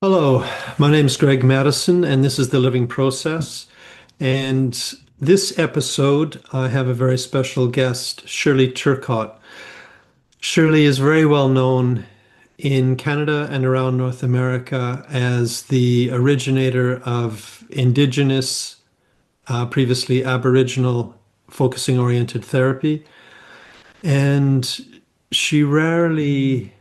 Hello, my name is Greg Madison, and this is The Living Process. And this episode, I have a very special guest, Shirley Turcotte. Shirley is very well known in Canada and around North America as the originator of Indigenous, previously Aboriginal focusing-oriented therapy. And she rarely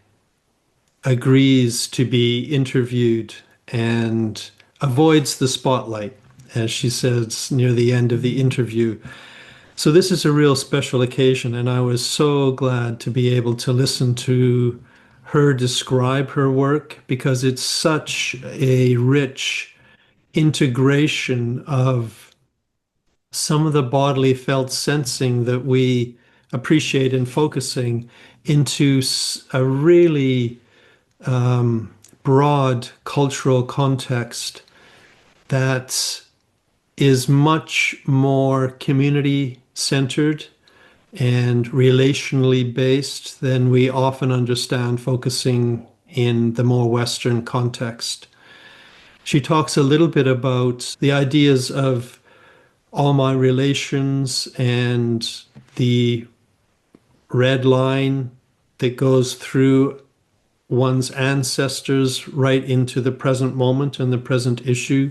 agrees to be interviewed and avoids the spotlight, as she says near the end of the interview. So, this is a real special occasion, and I was so glad to be able to listen to her describe her work because it's such a rich integration of some of the bodily felt sensing that we appreciate in focusing into a really broad cultural context that is much more community centered and relationally based than we often understand focusing in the more Western context. She talks a little bit about the ideas of all my relations and the red line that goes through one's ancestors right into the present moment and the present issue,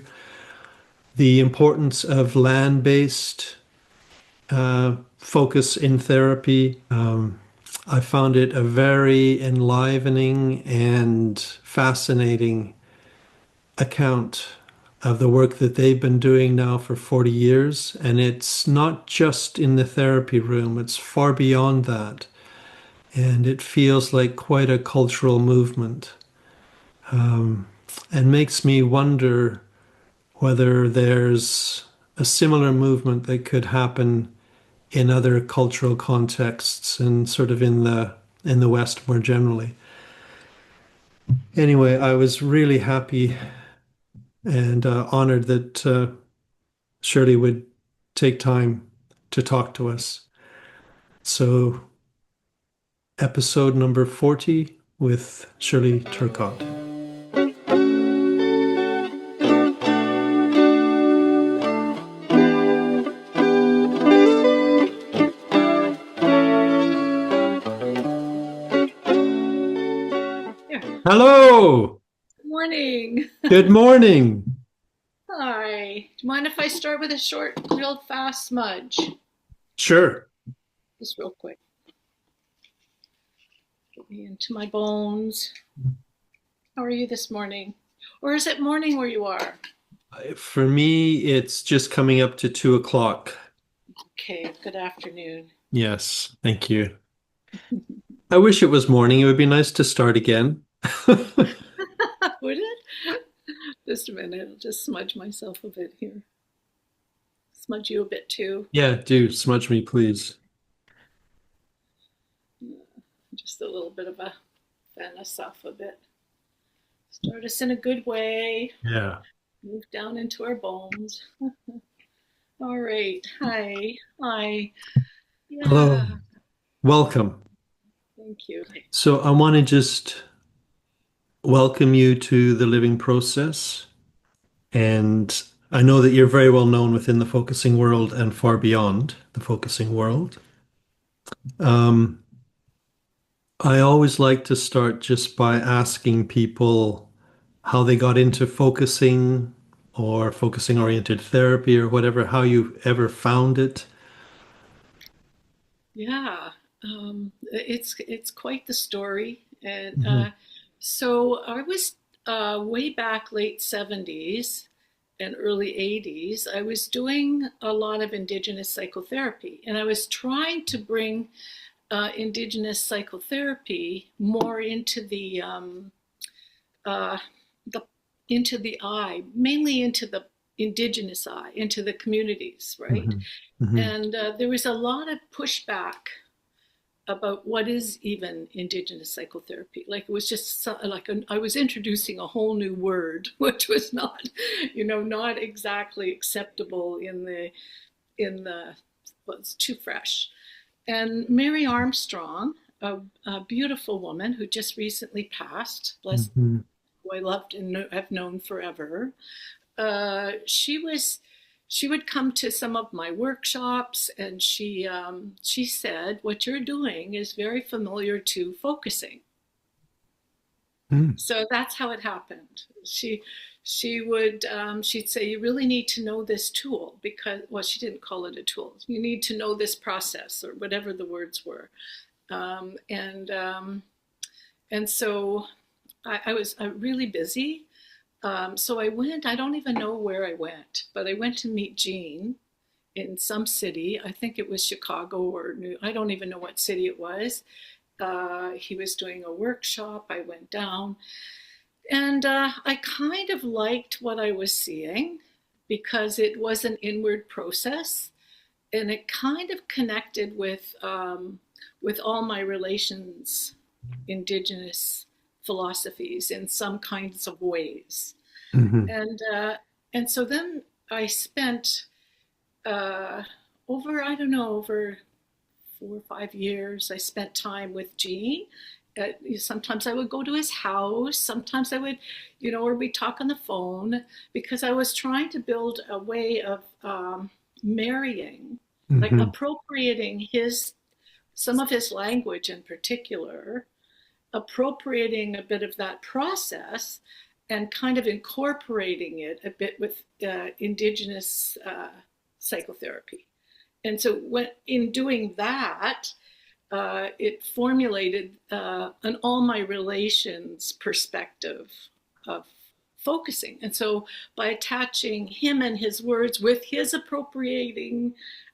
the importance of land-based focus in therapy. I found it a very enlivening and fascinating account of the work that they've been doing now for 40 years. And it's not just in the therapy room, it's far beyond that. And it feels like quite a cultural movement, and makes me wonder whether there's a similar movement that could happen in other cultural contexts and sort of in the West more generally. Anyway, I was really happy and honored that Shirley would take time to talk to us. So, episode number 40 with Shirley Turcotte. Hello. Good morning. Good morning. Hi. Do you mind if I start with a short, real fast smudge? Sure. Just real quick. Get me into my bones. How are you this morning? Or is it morning where you are? For me, it's just coming up to 2 o'clock. Okay, good afternoon. Yes, thank you. I wish it was morning. It would be nice to start again. Would it? Just a minute. I'll just smudge myself a bit here. Smudge you a bit too. Yeah, do smudge me, please. Just a little bit of a fan us off a bit. Start us in a good way. Yeah. Move down into our bones. All right. Hi. Hi. Hello. Yeah. Welcome. Thank you. So I want to just welcome you to the living process. And I know that you're very well known within the focusing world and far beyond the focusing world. Um, I always like to start just by asking people how they got into focusing or focusing oriented therapy or whatever, how you ever found it. Yeah, it's quite the story, and Mhm. so I was way back late '70s and early '80s. I was doing a lot of Indigenous psychotherapy, and I was trying to bring Indigenous psychotherapy more uh, the into the eye, mainly into the Indigenous eye, into the communities, right? Mhm. Mhm. And there was a lot of pushback about what is even Indigenous psychotherapy. Like it was just I was introducing a whole new word, which was not, not exactly acceptable in the well, it's too fresh. And Mary Armstrong, a beautiful woman who just recently passed, bless Mhm. who I loved and have known forever, she was she would come to some of my workshops, and she said, "What you're doing is very familiar to focusing." Mm. So that's how it happened. She would she'd say, "You really need to know this tool because, well, she didn't call it a tool. You need to know this process," or whatever the words were. Um, and um, and so I was really busy. So I went. I don't even know where I went, but I went to meet Jean in some city. I think it was Chicago or New. I don't even know what city it was. He was doing a workshop. I went down, and I kind of liked what I was seeing because it was an inward process, and it kind of connected with all my relations, Indigenous philosophies in some kinds of ways. Hmm. And so then I spent uh, I don't know, over 4 or 5 years. I spent time with Gene. Sometimes I would go to his house. Sometimes I would, or we'd talk on the phone because I was trying to build a way of marrying, like Hmm. appropriating some of his language in particular, appropriating a bit of that process and kind of incorporating it a bit with Indigenous psychotherapy. And so in doing that, it formulated an all my relations perspective of focusing. And so by attaching him and his words with his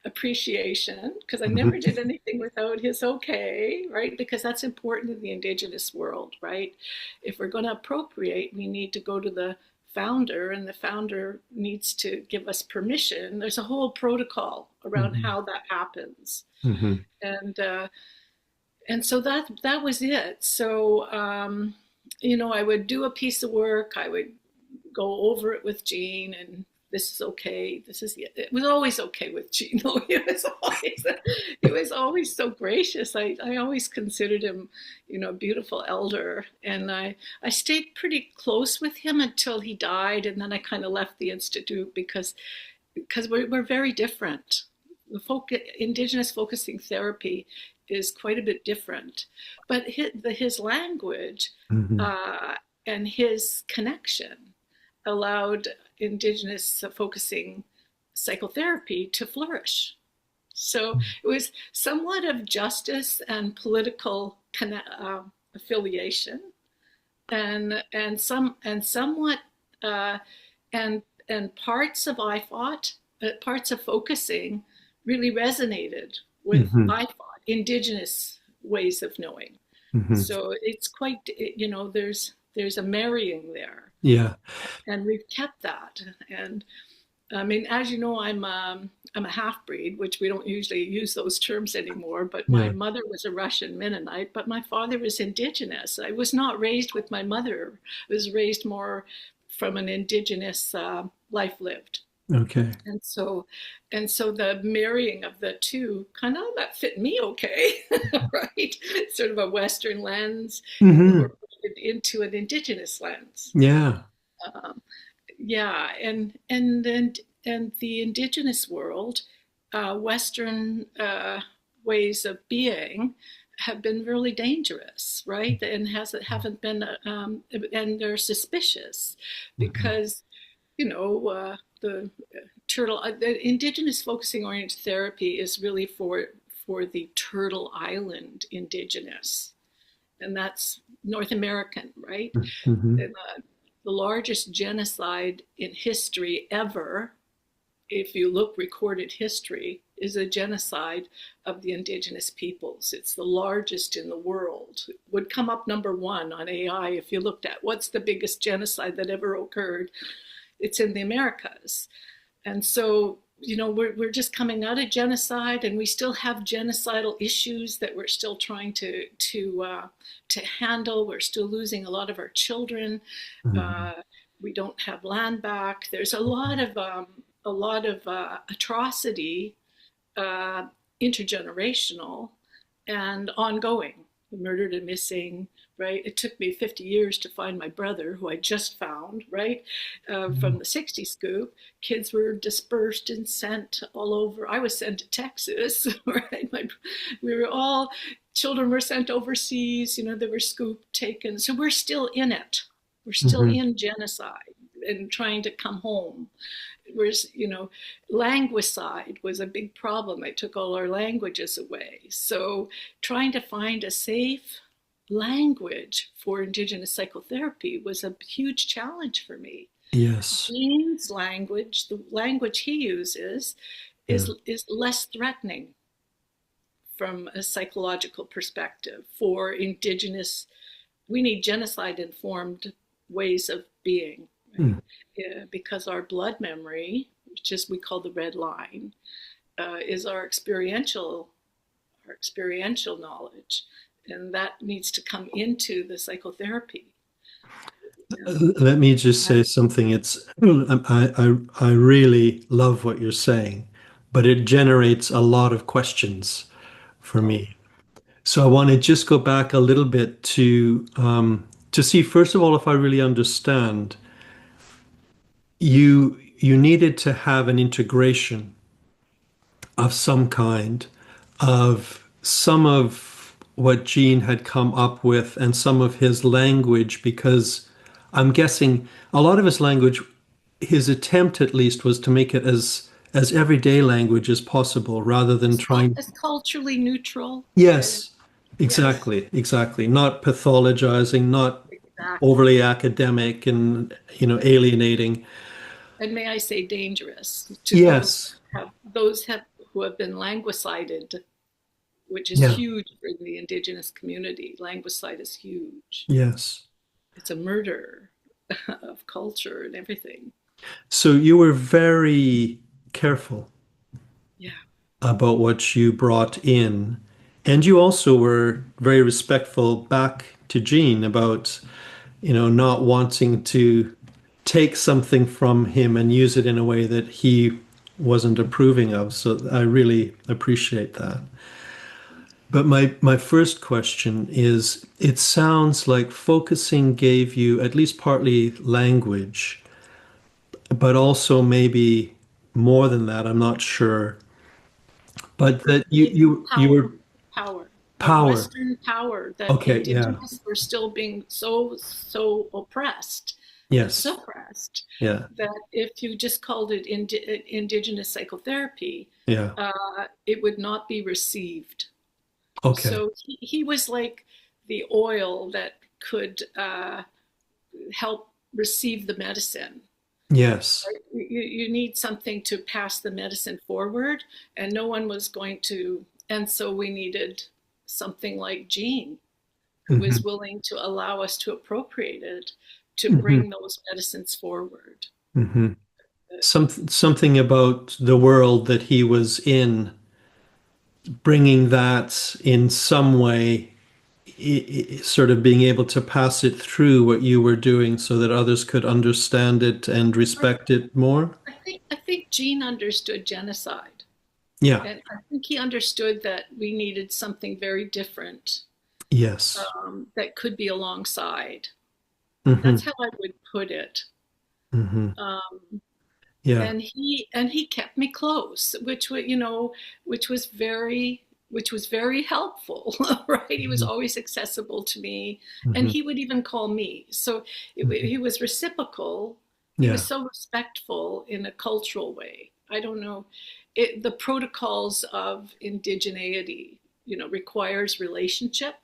appreciation, because I never did anything without his okay, right? Because that's important in the Indigenous world, right? If we're going to appropriate, we need to go to the founder, and the founder needs to give us permission. There's a whole protocol around Hmm. how that happens. Hmm. And so that was it. So I would do a piece of work. I would go over it with Jean, and this is okay. It was always okay with Gene. He was always so gracious. I always considered him, a beautiful elder. And I stayed pretty close with him until he died. And then I kind of left the Institute because we're very different. Indigenous focusing therapy is quite a bit different. But his language Hmm. and his connection allowed Indigenous focusing psychotherapy to flourish. So it was somewhat of justice and political affiliation, and somewhat uh, and parts of IFOT, parts of focusing, really resonated with Hmm. IFOT, Indigenous ways of knowing. Hmm. So it's quite, there's a marrying there, Yeah. and we've kept that. And I mean, as you know, I'm a half breed, which we don't usually use those terms anymore. But my Yeah. mother was a Russian Mennonite, but my father was Indigenous. I was not raised with my mother. I was raised more from an Indigenous life lived. Okay. And so the marrying of the two kind of that fit me okay, right? Sort of a Western lens Hmm. incorporated into an Indigenous lens. Yeah. Um, yeah, and the Indigenous world, Western ways of being have been really dangerous, right? And haven't been, and they're suspicious Hmm. because the Indigenous Focusing-Oriented Therapy is really for the Turtle Island Indigenous, and that's North American, right? Hmm. And, the largest genocide in history ever, if you look recorded history, is a genocide of the Indigenous peoples. It's the largest in the world. It would come up number one on AI if you looked at what's the biggest genocide that ever occurred. It's in the Americas. And so, we're just coming out of genocide, and we still have genocidal issues that we're still trying to handle. We're still losing a lot of our children. Hmm. Uh, we don't have land back. There's a lot of atrocity, uh, intergenerational and ongoing. murdered and missing, right? It took me 50 years to find my brother, who I just found, right? From the 60 scoop. Kids were dispersed and sent all over. I was sent to Texas, right? Children were sent overseas, they were scooped, taken. So we're still in it. We're still Hmm. in genocide and trying to come home. Whereas, languicide was a big problem. They took all our languages away. So trying to find a safe language for Indigenous psychotherapy was a huge challenge for me. Yes. Gene's language, the language he uses, Yeah. is less threatening from a psychological perspective for Indigenous. We need genocide-informed ways of being, right? Mm. Yeah, because our blood memory, which is we call the red line, is our experiential knowledge, and that needs to come into the psychotherapy. Let me just say something. I really love what you're saying, but it generates a lot of questions for Oh, me. So I want to just go back a little bit to see, first of all, if I really understand. You needed to have an integration of some kind of some of what Gene had come up with and some of his language, because I'm guessing a lot of his language, his attempt at least was to make it as everyday language as possible rather than trying. it's culturally neutral. Yes, Yes, exactly. Not pathologizing, not exactly. overly academic and alienating. And may I say dangerous to Yes. who have been languicided, which is Yeah. huge for the Indigenous community. Languicide is huge. Yes. It's a murder of culture and everything. So you were very careful Yeah. about what you brought in. And you also were very respectful back to Gene about, not wanting to take something from him and use it in a way that he wasn't approving of. So I really appreciate that. But my first question is, it sounds like focusing gave you at least partly language, but also maybe more than that. I'm not sure. But that you Gave me you you were power, a power. Western power that Okay, yeah. Indigenous were still being so oppressed and Yes. suppressed Yeah. that if you just called it Indigenous psychotherapy, Yeah. it would not be received. Okay. So he was like the oil that could help receive the medicine. Yes. You need something to pass the medicine forward, and no one was going to. And so we needed something like Gene, who Hmm. was willing to allow us to appropriate it, to Hmm. bring those medicines forward. Hmm. Something about the world that he was in, bringing that in some way, sort of being able to pass it through what you were doing so that others could understand it and respect it more. I think Gene understood genocide, Yeah. and I think he understood that we needed something very different Yes. that could be alongside. Hmm. That's how I would put it. Hmm. Um, Yeah. and he kept me close, which was very helpful. Right, he was Hmm. always accessible to me, and Hmm. he would even call me. So Hmm. he was reciprocal. He was Yeah. so respectful in a cultural way. I don't know, the protocols of indigeneity, requires relationship.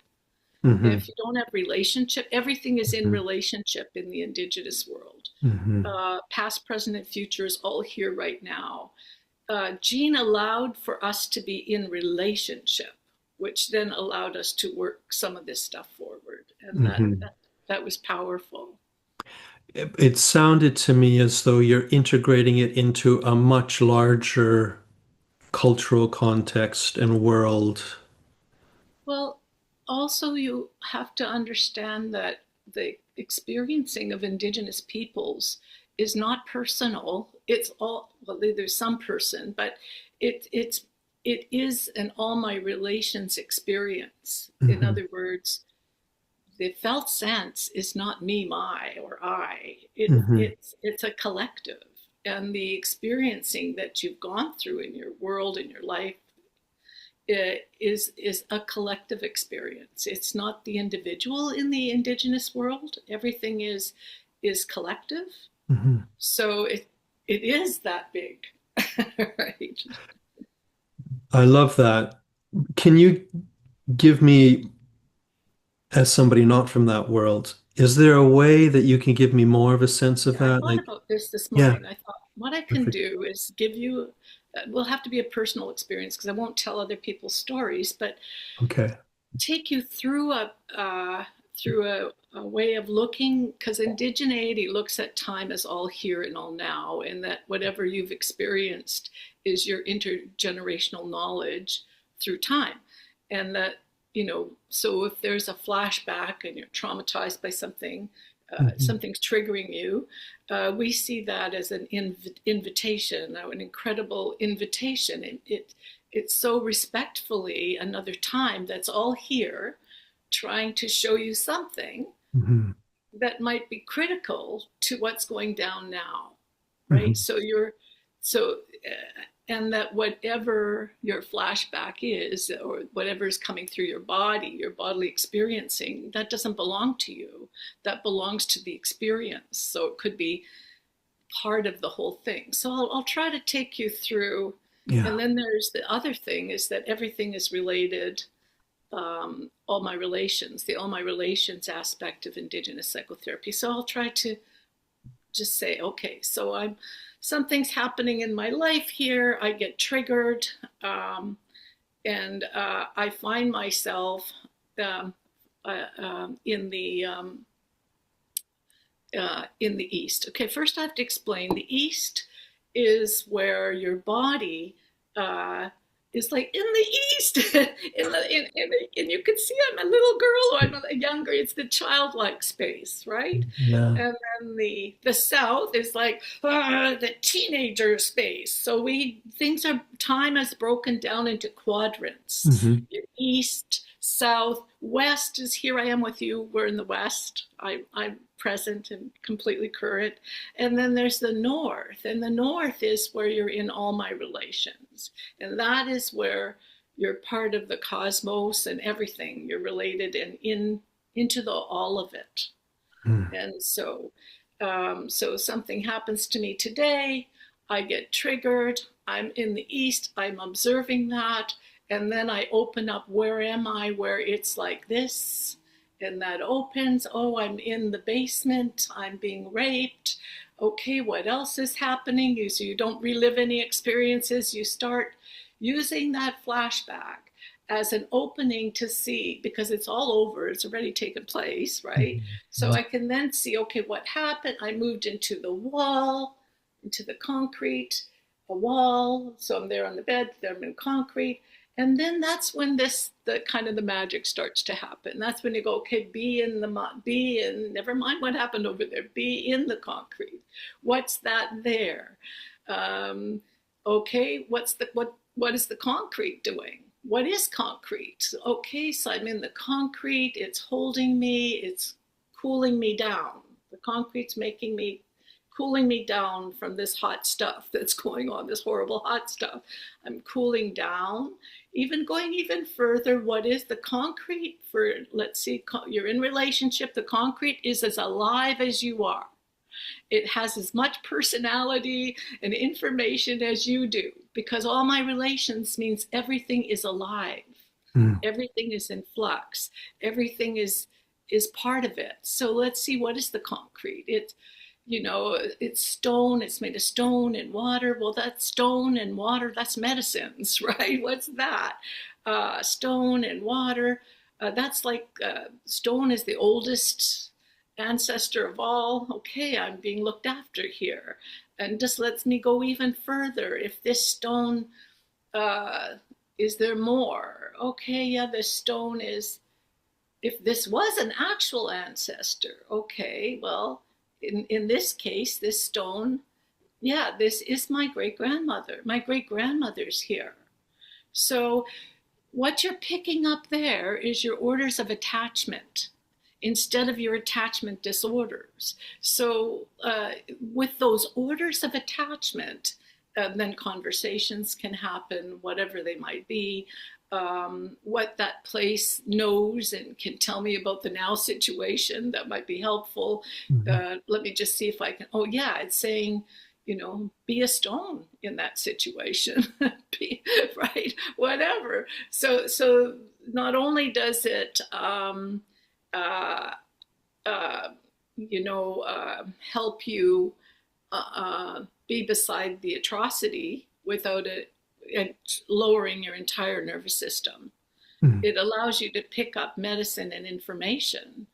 Hmm. If you don't have relationship, everything is in relationship in the Indigenous world. Hmm. Past, present, and future is all here right now. Gene allowed for us to be in relationship, which then allowed us to work some of this stuff forward, and that Hmm. that, that was powerful. It sounded to me as though you're integrating it into a much larger cultural context and world. Well, also you have to understand that the experiencing of Indigenous peoples is not personal. It's all, well, there's some person, but it's it is an all my relations experience. In Hmm. other words, the felt sense is not me, my, or I. Hmm. It's a collective, and the experiencing that you've gone through in your world, in your life, is a collective experience. It's not the individual in the Indigenous world. Everything is collective. Hmm. So it is that big, right? I love that. Can you give me, as somebody not from that world, is there a way that you can give me more of a sense of Yeah, I that? thought Like, about this yeah, morning. I thought what I can perfect. do is give you. Will have to be a personal experience because I won't tell other people's stories, but Okay. take you through a way of looking, because indigeneity looks at time as all here and all now, and that whatever you've experienced is your intergenerational knowledge through time. And that, so if there's a flashback and you're traumatized by something, Hmm. something's triggering you, we see that as an invitation, an incredible invitation. It's so respectfully another time that's all here, trying to show you something Hmm. that might be critical to what's going down now, right? Hmm. So and that whatever your flashback is, or whatever is coming through your bodily experiencing, that doesn't belong to you. That belongs to the experience. So it could be part of the whole thing. So I'll try to take you through. And Yeah. then there's the other thing, is that everything is related. The all my relations aspect of Indigenous psychotherapy. So I'll try to just say, okay, so something's happening in my life here. I get triggered, and I find myself um, in the East. Okay, first I have to explain the East is where your body uh, is like in the East, and you can see I'm a little girl or I'm a younger. It's the childlike space, right? Yeah. And then the South is like the teenager space. So time is broken down into quadrants. Hmm. East, South, West is here I am with you. We're in the West. I'm present and completely current. And then there's the North. And the North is where you're in all my relations. And that is where you're part of the cosmos and everything. You're related and into the all of it. And so something happens to me today, I get triggered, I'm in the East, I'm observing that, and then I open up, where am I, where it's like this, and that opens, oh, I'm in the basement, I'm being raped. Okay, what else is happening? So you don't relive any experiences, you start using that flashback as an opening to see, because it's all over, it's already taken place, right? So Hmm. I can then see, okay, what happened? I moved into the wall, into the concrete, a wall. So I'm there on the bed, there I'm in concrete. And then that's when the kind of the magic starts to happen. That's when you go, okay, never mind what happened over there, be in the concrete. What's that there? Um, okay, what is the concrete doing? What is concrete? Okay, so I'm in the concrete, it's holding me, it's cooling me down. The concrete's cooling me down from this hot stuff that's going on, this horrible hot stuff. I'm cooling down. Even going even further, what is the concrete? For, let's see, you're in relationship, the concrete is as alive as you are. It has as much personality and information as you do, because all my relations means everything is alive. Hmm. Everything is in flux. Everything is part of it. So let's see, what is the concrete? It's stone. It's made of stone and water. Well, that's stone and water. That's medicines, right? What's that? Stone and water. That's like stone is the oldest ancestor of all. Okay, I'm being looked after here. And just lets me go even further. If this stone, uh, is there more? Okay, yeah, this stone is, if this was an actual ancestor, okay, well, in this case, this stone, yeah, this is my great grandmother. My great grandmother's here. So what you're picking up there is your orders of attachment instead of your attachment disorders. So with those orders of attachment, then conversations can happen, whatever they might be. What that place knows and can tell me about the now situation that might be helpful. Let me just see if I can. Oh, yeah, it's saying, be a stone in that situation, right? Whatever. So not only does it, uh, help you be beside the atrocity without it and lowering your entire nervous system. Mhm. It allows you to pick up medicine and information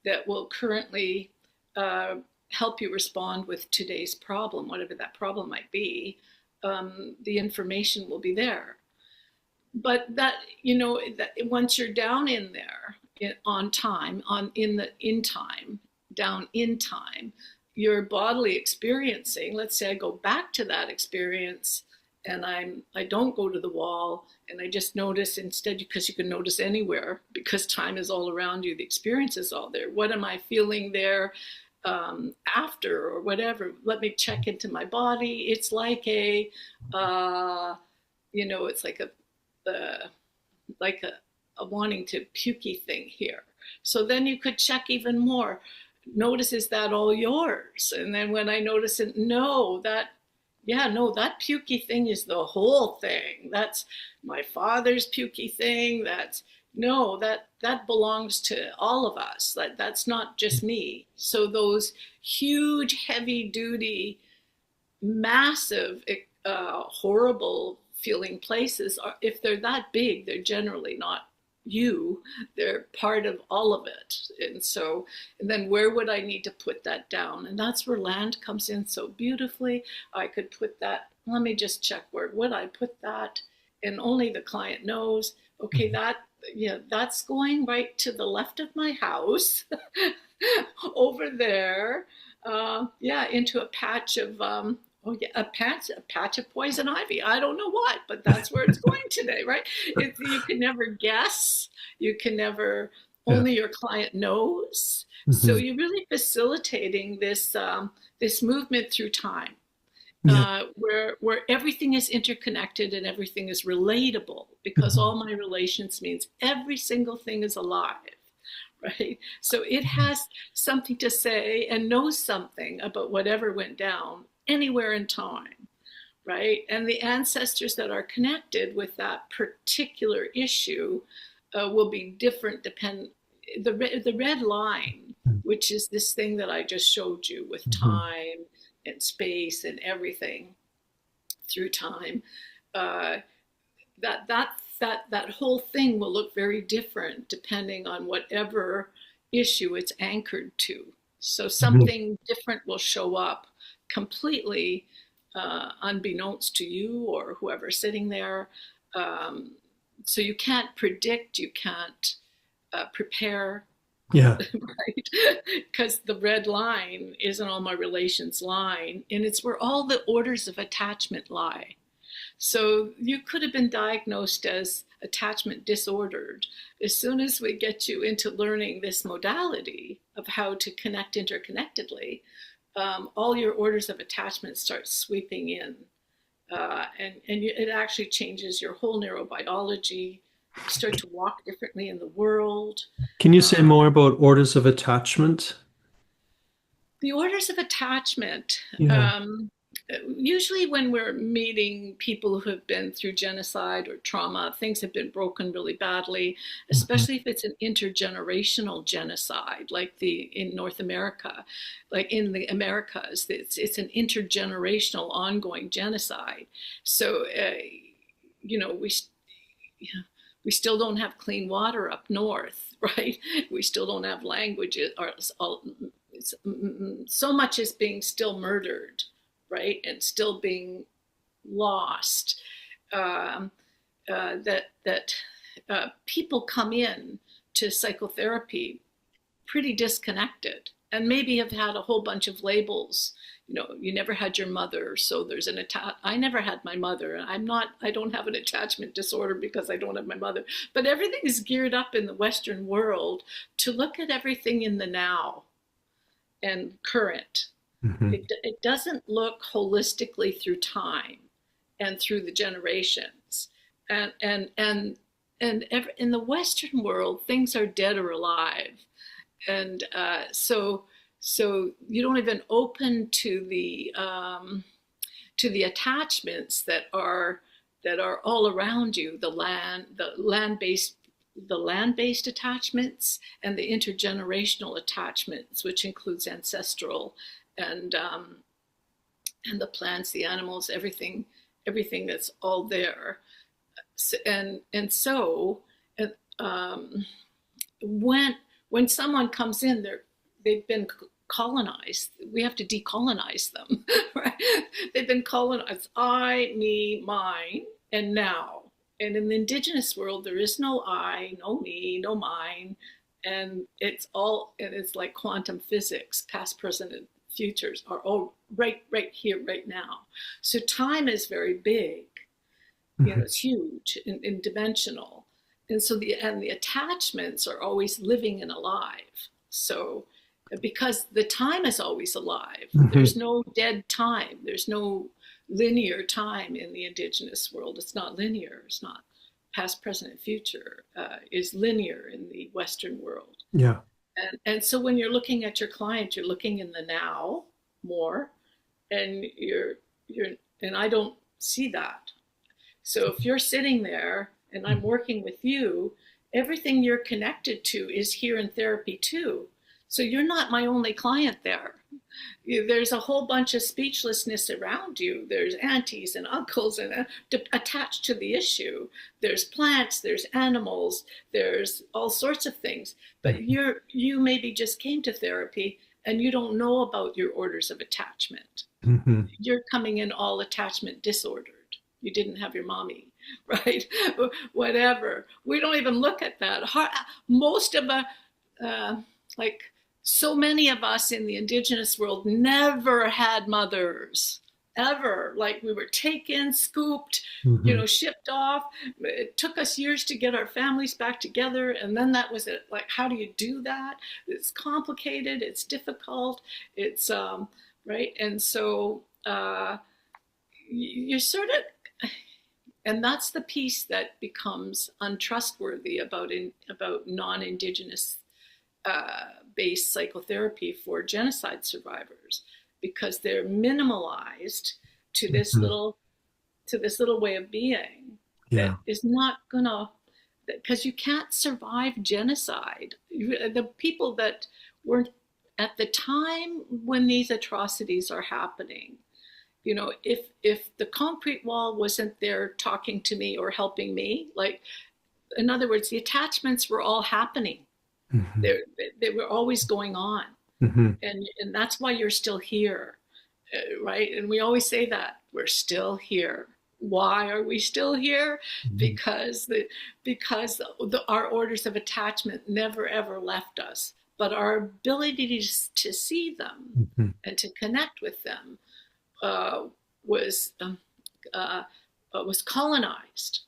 that will currently help you respond with today's problem, whatever that problem might be. The information will be there. But that, that once you're down in there on time, in time, down in time, your bodily experiencing, let's say I go back to that experience and I don't go to the wall and I just notice instead, because you can notice anywhere because time is all around you, the experience is all there. What am I feeling there after or whatever? Let me check into my body. It's like it's like a wanting to pukey thing here. So then you could check even more. Notice, is that all yours? And then when I notice it, that pukey thing is the whole thing. That's my father's pukey thing. That belongs to all of us. That's not just me. So those huge, heavy duty, massive, horrible feeling places if they're that big, they're generally not you, they're part of all of it. And then where would I need to put that down? And that's where land comes in so beautifully. I could put that, let me just check where would I put that, and only the client knows. Okay, that's going right to the left of my house over there, into a patch of a patch of poison ivy. I don't know what, but that's where it's going today, right? You can never guess. You can never. Yeah. Only your client knows. So you're really facilitating this movement through time, where everything is interconnected and everything is relatable, because all my relations means every single thing is alive. Right? So it has something to say and knows something about whatever went down anywhere in time, right? And the ancestors that are connected with that particular issue will be different. The red line, which is this thing that I just showed you with time and space and everything through time, that whole thing will look very different depending on whatever issue it's anchored to. So something different will show up completely unbeknownst to you or whoever's sitting there. So you can't predict, you can't prepare. Yeah. Right? Because the red line isn't all my relations line, and it's where all the orders of attachment lie. So you could have been diagnosed as attachment disordered. As soon as we get you into learning this modality of how to connect interconnectedly, all your orders of attachment start sweeping in. It actually changes your whole neurobiology. You start to walk differently in the world. Can you say more about orders of attachment? The orders of attachment, Yeah. usually when we're meeting people who have been through genocide or trauma, things have been broken really badly, especially if it's an intergenerational genocide, like in North America, like in the Americas, it's an intergenerational ongoing genocide. So, we still don't have clean water up north, right? We still don't have languages, or so much is being still murdered, right? And still being lost. That people come in to psychotherapy pretty disconnected and maybe have had a whole bunch of labels. You know, you never had your mother, so there's an attach. I never had my mother. I don't have an attachment disorder because I don't have my mother. But everything is geared up in the Western world to look at everything in the now and current. Hmm. It doesn't look holistically through time and through the generations. And in the Western world, things are dead or alive, and so you don't even open to the attachments that are all around you, the land-based attachments and the intergenerational attachments, which includes ancestral and the plants, the animals, everything that's all there. And so um, when someone comes in, they've been colonized. We have to decolonize them, right? They've been colonized. I, me, mine, and now. And in the Indigenous world, there is no I, no me, no mine, and it's like quantum physics. Past, present, and futures are all right here, right now. So time is very big. You know, it's huge and dimensional, and so the attachments are always living and alive. So because the time is always alive, there's no dead time, there's no linear time in the Indigenous world. It's not linear. It's not past, present, and future is linear in the Western world. Yeah. And so when you're looking at your client, you're looking in the now more, and and I don't see that. So if you're sitting there and I'm working with you, everything you're connected to is here in therapy too. So you're not my only client there. There's a whole bunch of speechlessness around you. There's aunties and uncles and attached to the issue. There's plants, there's animals, there's all sorts of things. But you maybe just came to therapy and you don't know about your orders of attachment. Hmm. You're coming in all attachment disordered. You didn't have your mommy, right? Whatever. We don't even look at that. Most of like so many of us in the Indigenous world never had mothers, ever. Like we were taken, scooped, shipped off. It took us years to get our families back together. And then that was it. Like, how do you do that? It's complicated. It's difficult. It's, right. And so you're sort of, and that's the piece that becomes untrustworthy about non-Indigenous based psychotherapy for genocide survivors, because they're minimalized to this little way of being that is not gonna, because you can't survive genocide. The people that weren't at the time when these atrocities are happening, if the concrete wall wasn't there talking to me or helping me, like, in other words, the attachments were all happening. They were always going on. And that's why you're still here, right? And we always say that we're still here. Why are we still here? Because our orders of attachment never ever left us, but our ability to see them and to connect with them was colonized.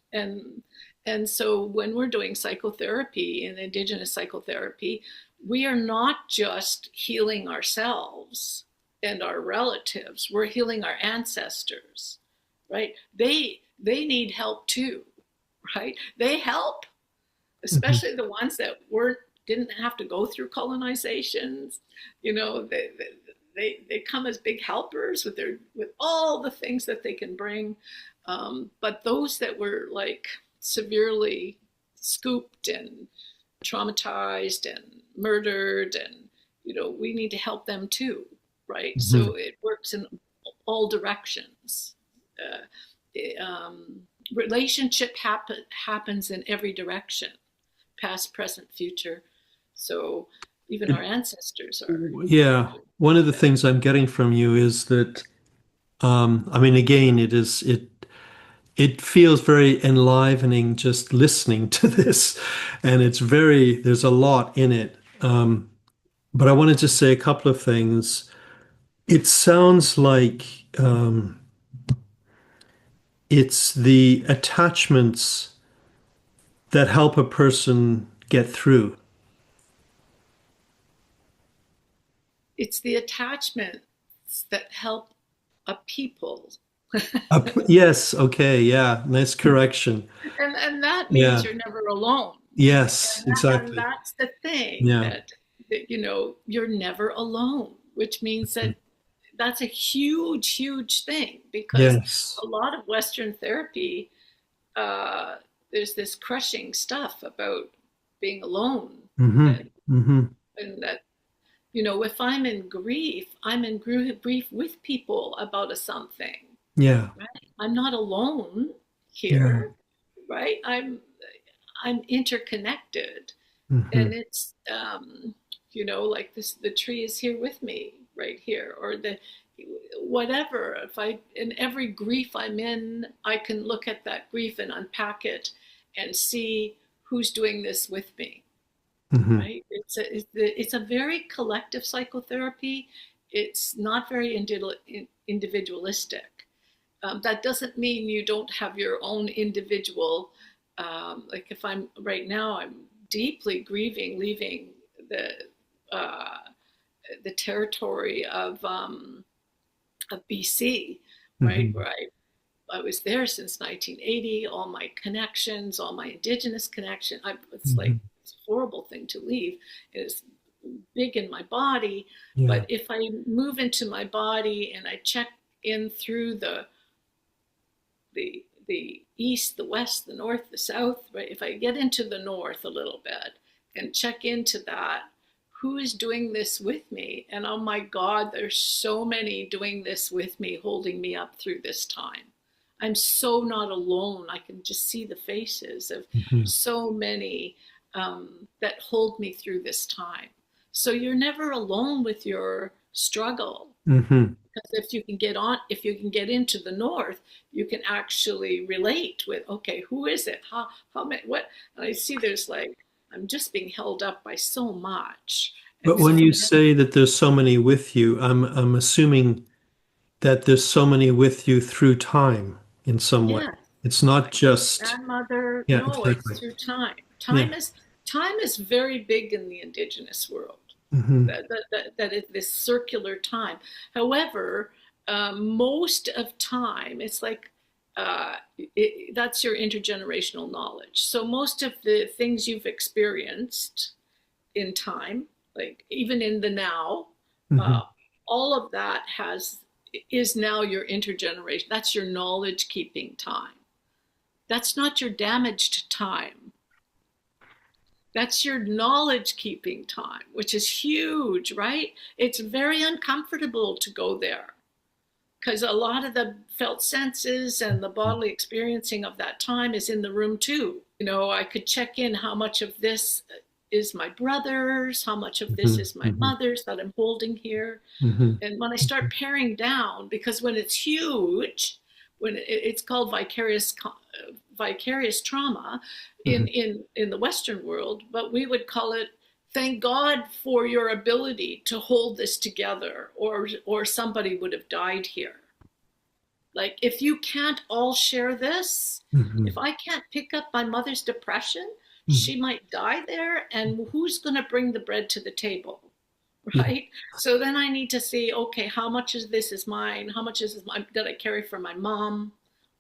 And so when we're doing psychotherapy and Indigenous psychotherapy, we are not just healing ourselves and our relatives, we're healing our ancestors, right? They need help too, right? They help, especially the ones that didn't have to go through colonizations. They come as big helpers with all the things that they can bring. But those that were like severely scooped and traumatized and murdered, and we need to help them too, right? So it works in all directions. Relationship happens in every direction, past, present, future. So even our ancestors are. Yeah. One of the things I'm getting from you is that, again, it feels very enlivening just listening to this, and there's a lot in it. but I wanted to say a couple of things. It sounds like it's the attachments that help a person get through. It's the attachments that help a people. Yes, okay, yeah, nice correction. And that means Yeah, you're never alone. yes, And exactly. that's the thing Yeah, that you're never alone, which means that that's a huge, huge thing because yes. a lot of Western therapy, uh, there's this crushing stuff about being alone. Mm-hmm. And, Mm-hmm. and that, if I'm in grief, I'm in grief with people about a something, Yeah, right? I'm not alone yeah. here, right? I'm interconnected, Mm-hmm. and it's like this, the tree is here with me right here, or the whatever. If I in every grief I'm in, I can look at that grief and unpack it and see who's doing this with me, Mm-hmm. right? It's a very collective psychotherapy. It's not very individualistic. That doesn't mean you don't have your own individual. Like if I'm right now, I'm deeply grieving leaving uh, the territory of BC, right? Mm-hmm. Where I was there since 1980. All my connections, all my Indigenous connection. It's Mm-hmm. like it's a horrible thing to leave. It's big in my body, Yeah. but if I move into my body and I check in through the east, the west, the north, the south, right? If I get into the north a little bit and check into that, who is doing this with me? And oh my God, there's so many doing this with me, holding me up through this time. I'm so not alone. I can just see the faces of Mm-hmm. so many that hold me through this time. So you're never alone with your struggle, Mm-hmm. because if you can get into the north, you can actually relate with, okay, who is it, how many, what. And I see there's like, I'm just being held up by so much But and when so you many. say that there's so many with you, I'm assuming that there's so many with you through time in some way. Yes, It's not my great just, grandmother, yeah, no, it's exactly. through time. Yeah. Time is very big in the Indigenous world. Mm-hmm. That is this circular time. However, most of time, it's like that's your intergenerational knowledge. So most of the things you've experienced in time, like even in the now, Mm-hmm. uh, all of that is now your intergeneration. That's your knowledge keeping time. That's not your damaged time. That's your knowledge keeping time, which is huge, right? It's very uncomfortable to go there because a lot of the felt senses and the bodily experiencing of that time is in the room too. I could check in how much of this is my brother's, how much of this is my Mm-hmm. mother's that I'm holding here. Mm-hmm. And when I start paring down, because when it's huge, when it's called vicarious trauma Mm-hmm. in the Western world, but we would call it, thank God for your ability to hold this together, or somebody would have died here. Like if you can't all share this, Mm-hmm. if I can't pick up my mother's depression, Mm-hmm. she might die there, and who's going to bring the bread to the table? Yeah. Right? So then I need to see, okay, how much of this is mine? How much is mine that I carry for my mom,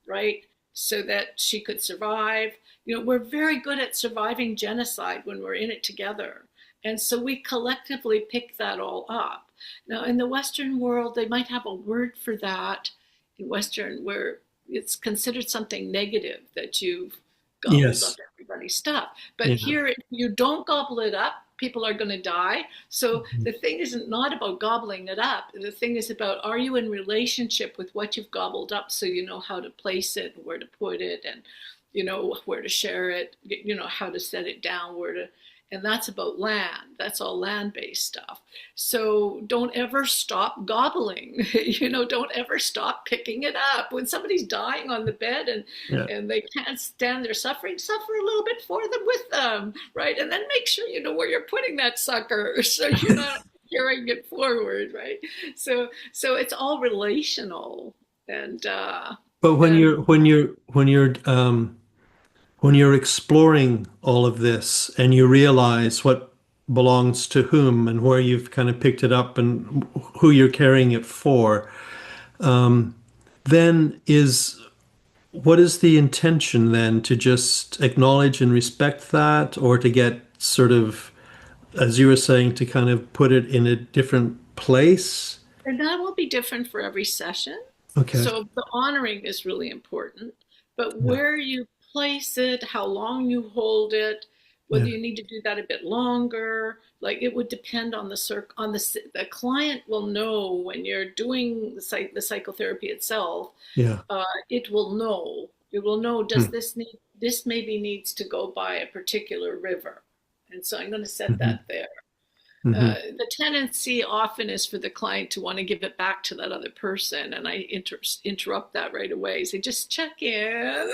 right? So that she could survive. We're very good at surviving genocide when we're in it together. And so we collectively pick that all up. Now, in the Western world, they might have a word for that in Western where it's considered something negative that you've gobbled up Yes. everybody's stuff. But Yeah. here, if you don't gobble it up, people are going to die. So Mm-hmm. the thing isn't not about gobbling it up. The thing is about, are you in relationship with what you've gobbled up, so you know how to place it, where to put it, and where to share it, how to set it down, and that's about land. That's all land-based stuff. So don't ever stop gobbling. Don't ever stop picking it up. When somebody's dying on the bed Yeah. and they can't stand their suffering, suffer a little bit for them, with them, right? And then make sure you know where you're putting that sucker, so you're not carrying it forward, right? So it's all relational, and But and when you're exploring all of this and you realize what belongs to whom and where you've kind of picked it up and who you're carrying it for, then is what is the intention then, to just acknowledge and respect that, or to get sort of, as you were saying, to kind of put it in a different place? And that will be different for every session. Okay. So the honoring is really important, but Yeah. where you place it, how long you hold it, whether Yeah. you need to do that a bit longer, like it would depend on the client will know when you're doing the psychotherapy itself. Yeah. It will know. It will know, does Hmm. this maybe needs to go by a particular river, and so I'm going to set Hmm. that there. Hmm. The tendency often is for the client to want to give it back to that other person, and I interrupt that right away. Say, just check in.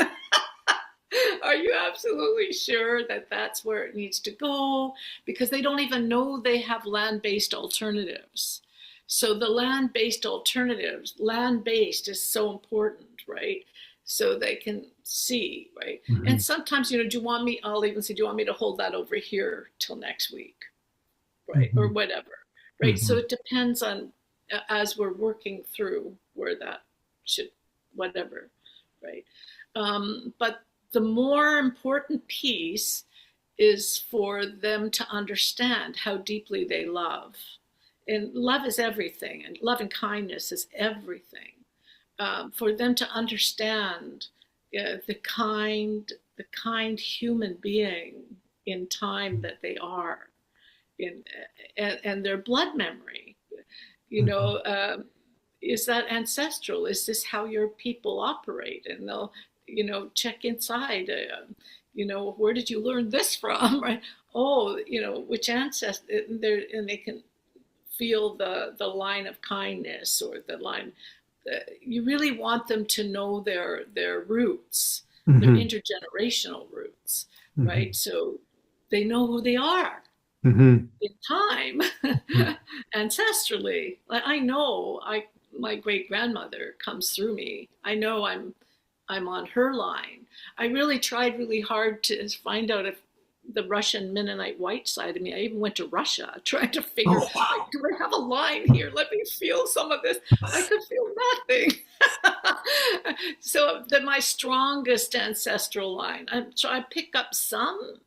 Are you absolutely sure that that's where it needs to go? Because they don't even know they have land-based alternatives. So the land-based alternatives, land-based is so important, right? So they can see, right? Hmm. And sometimes, do you want me, I'll even say, do you want me to hold that over here till next week? Right, or Hmm. whatever, right? So Hmm. it depends on, as we're working through where that should, whatever, right? But the more important piece is for them to understand how deeply they love, and love is everything, and love and kindness is everything. For them to understand the kind human being in time that they are, in and their blood memory, you Hmm. know is that ancestral, is this how your people operate, and they'll check inside, where did you learn this from, right? Oh, which ancestor, and they can feel the line of kindness, or the line. You really want them to know their roots, their Hmm. intergenerational roots, Hmm. right? So they know who they are Hmm. in time, ancestrally. Like, I know my great grandmother comes through me. I know I'm on her line. I really tried really hard to find out if the Russian Mennonite white side of me. I even went to Russia trying to figure, Oh, like, wow. do I have a line here? Let me feel some of this. I could feel nothing. So that my strongest ancestral line. So I pick up some.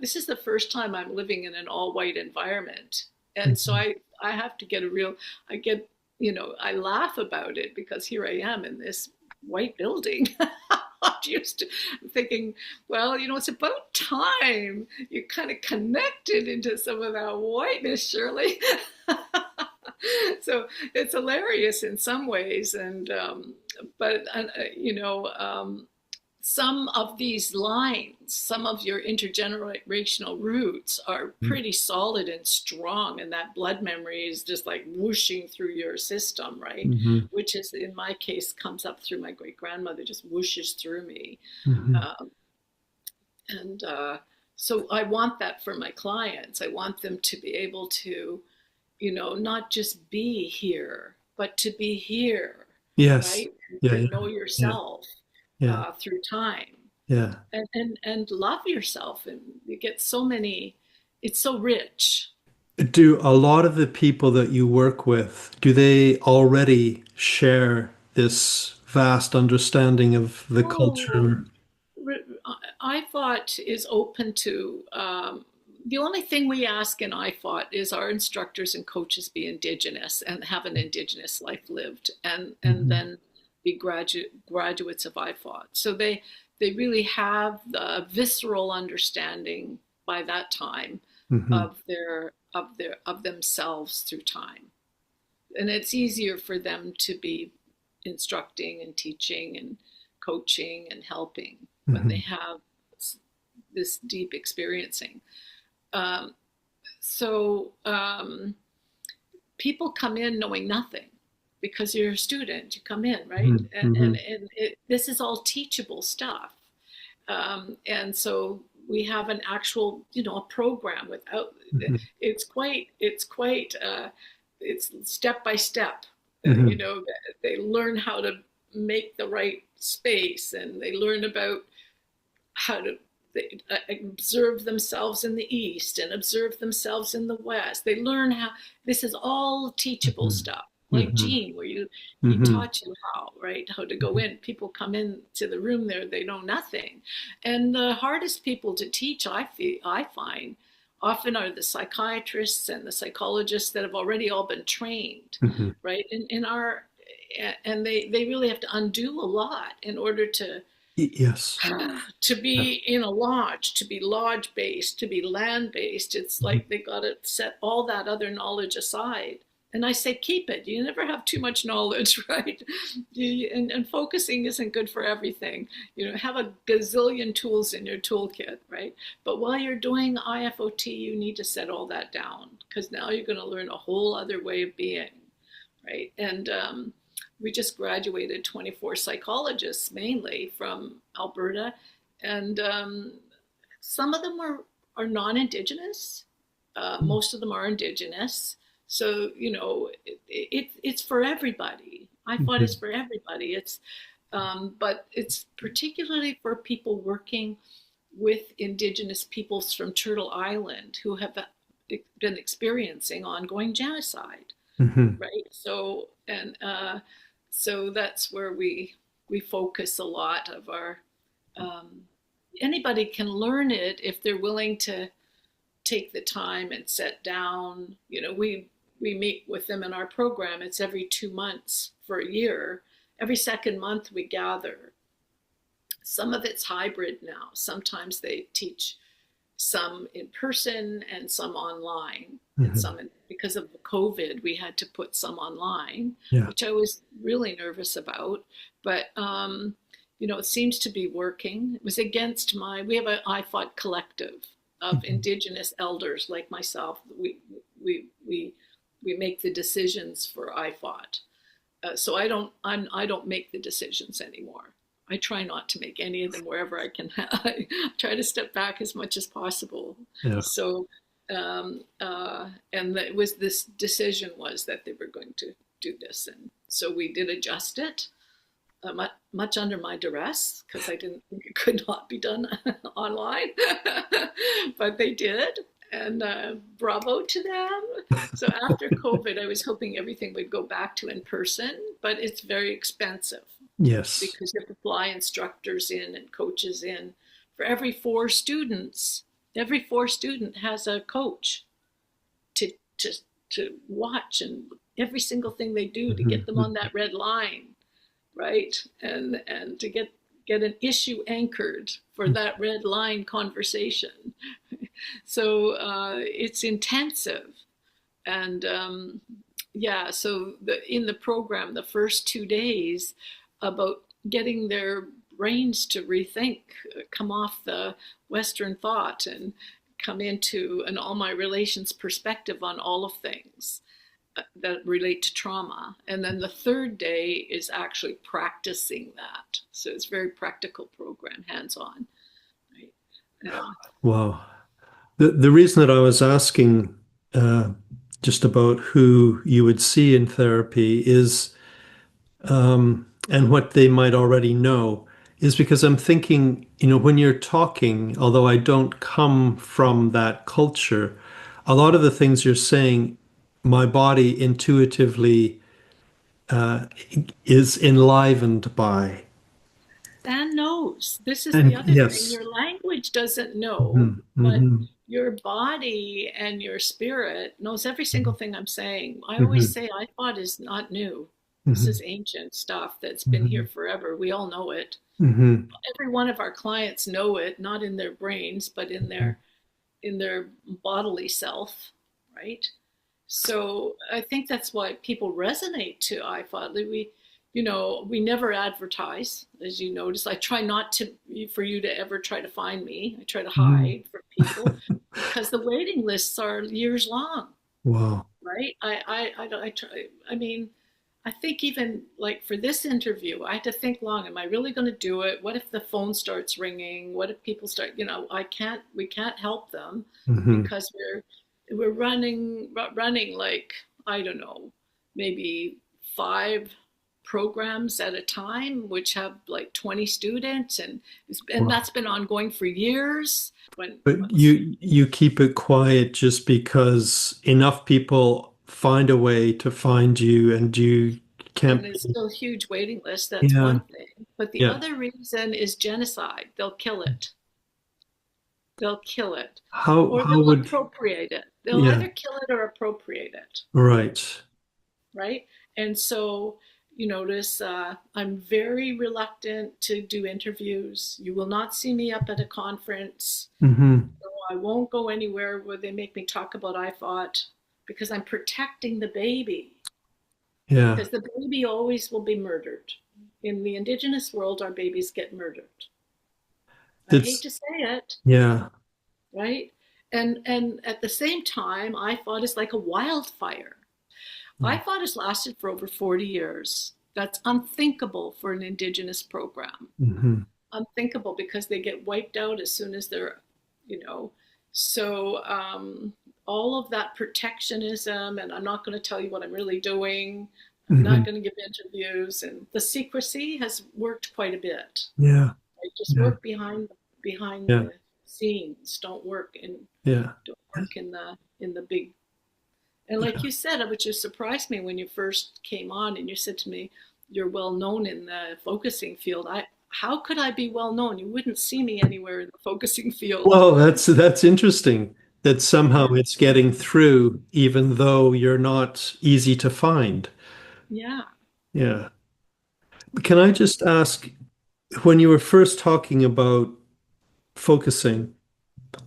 This is the first time I'm living in an all-white environment, and so Mhm. I have to get a real. I get I laugh about it, because here I am in this white building. I'm used to thinking, well, it's about time you kind of connected into some of that whiteness, Shirley. So it's hilarious in some ways, and but some of these lines, some of your intergenerational roots are pretty solid and strong, and that blood memory is just like whooshing through your system, right? Mhm. Which is, in my case, comes up through my great grandmother, just whooshes through me. Mhm. Um, and So I want that for my clients. I want them to be able to, not just be here, but to be here, Yes. right? And Yeah, to yeah, know yeah, yourself yeah, through time, yeah. and love yourself, and you get so many. It's so rich. Do a lot of the people that you work with, do they already share this vast understanding of the Oh, culture? IFOT is open to. The only thing we ask in IFOT is our instructors and coaches be Indigenous and have an Indigenous life lived, and Mhm. then be graduates of IFOT. So they really have the visceral understanding by that time Mhm. of themselves through time, and it's easier for them to be instructing and teaching and coaching and helping when they Mhm. have this deep experiencing. Um, so people come in knowing nothing because you're a student. You come in, right? Mhm. Mhm. This is all teachable stuff. And so we have an actual, a program without. Mhm. It's step by step. Mhm. They learn how to make the right space, and they learn about how to observe themselves in the east and observe themselves in the west. They learn how. This is all teachable Mhm. stuff, like Mhm. Gene, where he Mhm. taught you how to go in. People come into the room there, they know nothing, and the hardest people to teach, I find, often are the psychiatrists and the psychologists that have already all been trained, Mhm. right? In our, and they really have to undo a lot in order to Yes. to Yeah. be in a lodge, to be lodge based, to be land based. It's Mhm. like they got to set all that other knowledge aside. And I say, keep it. You never have too much knowledge, right? And focusing isn't good for everything. Have a gazillion tools in your toolkit, right? But while you're doing IFOT, you need to set all that down, because now you're going to learn a whole other way of being, right? And we just graduated 24 psychologists, mainly from Alberta, and some of them are non-Indigenous. Most of them are Indigenous. So it's for everybody. I thought it's Mhm. for everybody. But it's particularly for people working with Indigenous peoples from Turtle Island who have been experiencing ongoing genocide, Mhm. right? So that's where we focus a lot of our. Um, Anybody can learn it if they're willing to take the time and sit down. We meet with them in our program. It's every 2 months for a year. Every second month we gather. Some of it's hybrid now. Sometimes they teach some in person and some online, and Mhm. some because of COVID we had to put some online, Yeah. which I was really nervous about, but it seems to be working. It was against we have an IFOT collective of Mhm. Indigenous elders like myself. We make the decisions for IFOT. So I don't make the decisions anymore. I try not to make any of them wherever I can. I try to step back as much as possible. Yeah. So, and it was this decision was that they were going to do this, and so we did adjust it, much under my duress, because I didn't think it could not be done online, but they did, and bravo to them. So after COVID, I was hoping everything would go back to in person, but it's very expensive Yes. because you have to fly instructors in and coaches in. For every four student has a coach to to to watch and every single thing they do to get them on Mhm. that red line, right? And to get an issue anchored for Mhm. that red line conversation. So it's intensive, and yeah. So in the program, the first 2 days about getting their brains to rethink, come off the Western thought, and come into an all my relations perspective on all of things that relate to trauma. And then the third day is actually practicing that. So it's a very practical program, hands on. Right? Wow. The reason that I was asking uh, just about who you would see in therapy is and what they might already know is because I'm thinking, when you're talking, although I don't come from that culture, a lot of the things you're saying, my body intuitively uh, is enlivened by. And knows. This is the And other thing. yes. Your language doesn't know, Mhm. but Mhm. your body and your spirit knows every single thing I'm saying. I always Mhm. say IFOT is not new. This is Mhm. ancient stuff that's been here Mhm. forever. We all know it. Mhm. Every one of our clients know it, not in their brains, but in their bodily self, right? So I think that's why people resonate to IFOT. we never advertise, as you notice. I try not to, for you to ever try to find me. I try to Mhm. hide from people because the waiting lists are years long, Wow. right? I try, I mean, I think even like for this interview, I had to think long. Am I really going to do it? What if the phone starts ringing? What if people start, we can't help them Hmm. because we're running like, I don't know, maybe 5 programs at a time, which have like 20 students, and Wow. that's been ongoing for years. When But you keep it quiet just because enough people find a way to find you, and you and can't there's be. still a huge waiting list, that's Yeah. one thing. But the Yeah. other reason is genocide. They'll kill it. They'll kill it. Or How they'll would, appropriate it. They'll yeah, either kill it or appropriate it, right. right? And so you notice I'm very reluctant to do interviews. You will not see me up at a conference. Hmm. I won't go anywhere where they make me talk about IFOT because I'm protecting the baby. Yeah. Because the baby always will be murdered. In the Indigenous world, our babies get murdered. I hate It's, to say it, yeah. right? And at the same time, IFOT is like a wildfire. IFOT has lasted for over 40 years. That's unthinkable for an Indigenous program. Hmm. Unthinkable because they get wiped out as soon as they're, you know. So all of that protectionism, and I'm not going to tell you what I'm really doing. I'm not Hmm. going to give interviews, and the secrecy has worked quite a bit. Yeah. I just Yeah. work behind Yeah. the scenes. Yeah. Don't work in the big. And like you said, it would just surprise me when you first came on and you said to me, "You're well known in the focusing field." How could I be well known? You wouldn't see me anywhere in the focusing field. Well, that's interesting that somehow Yeah, it's getting through, even though you're not easy to find. yeah. Yeah. Can I just ask, when you were first talking about focusing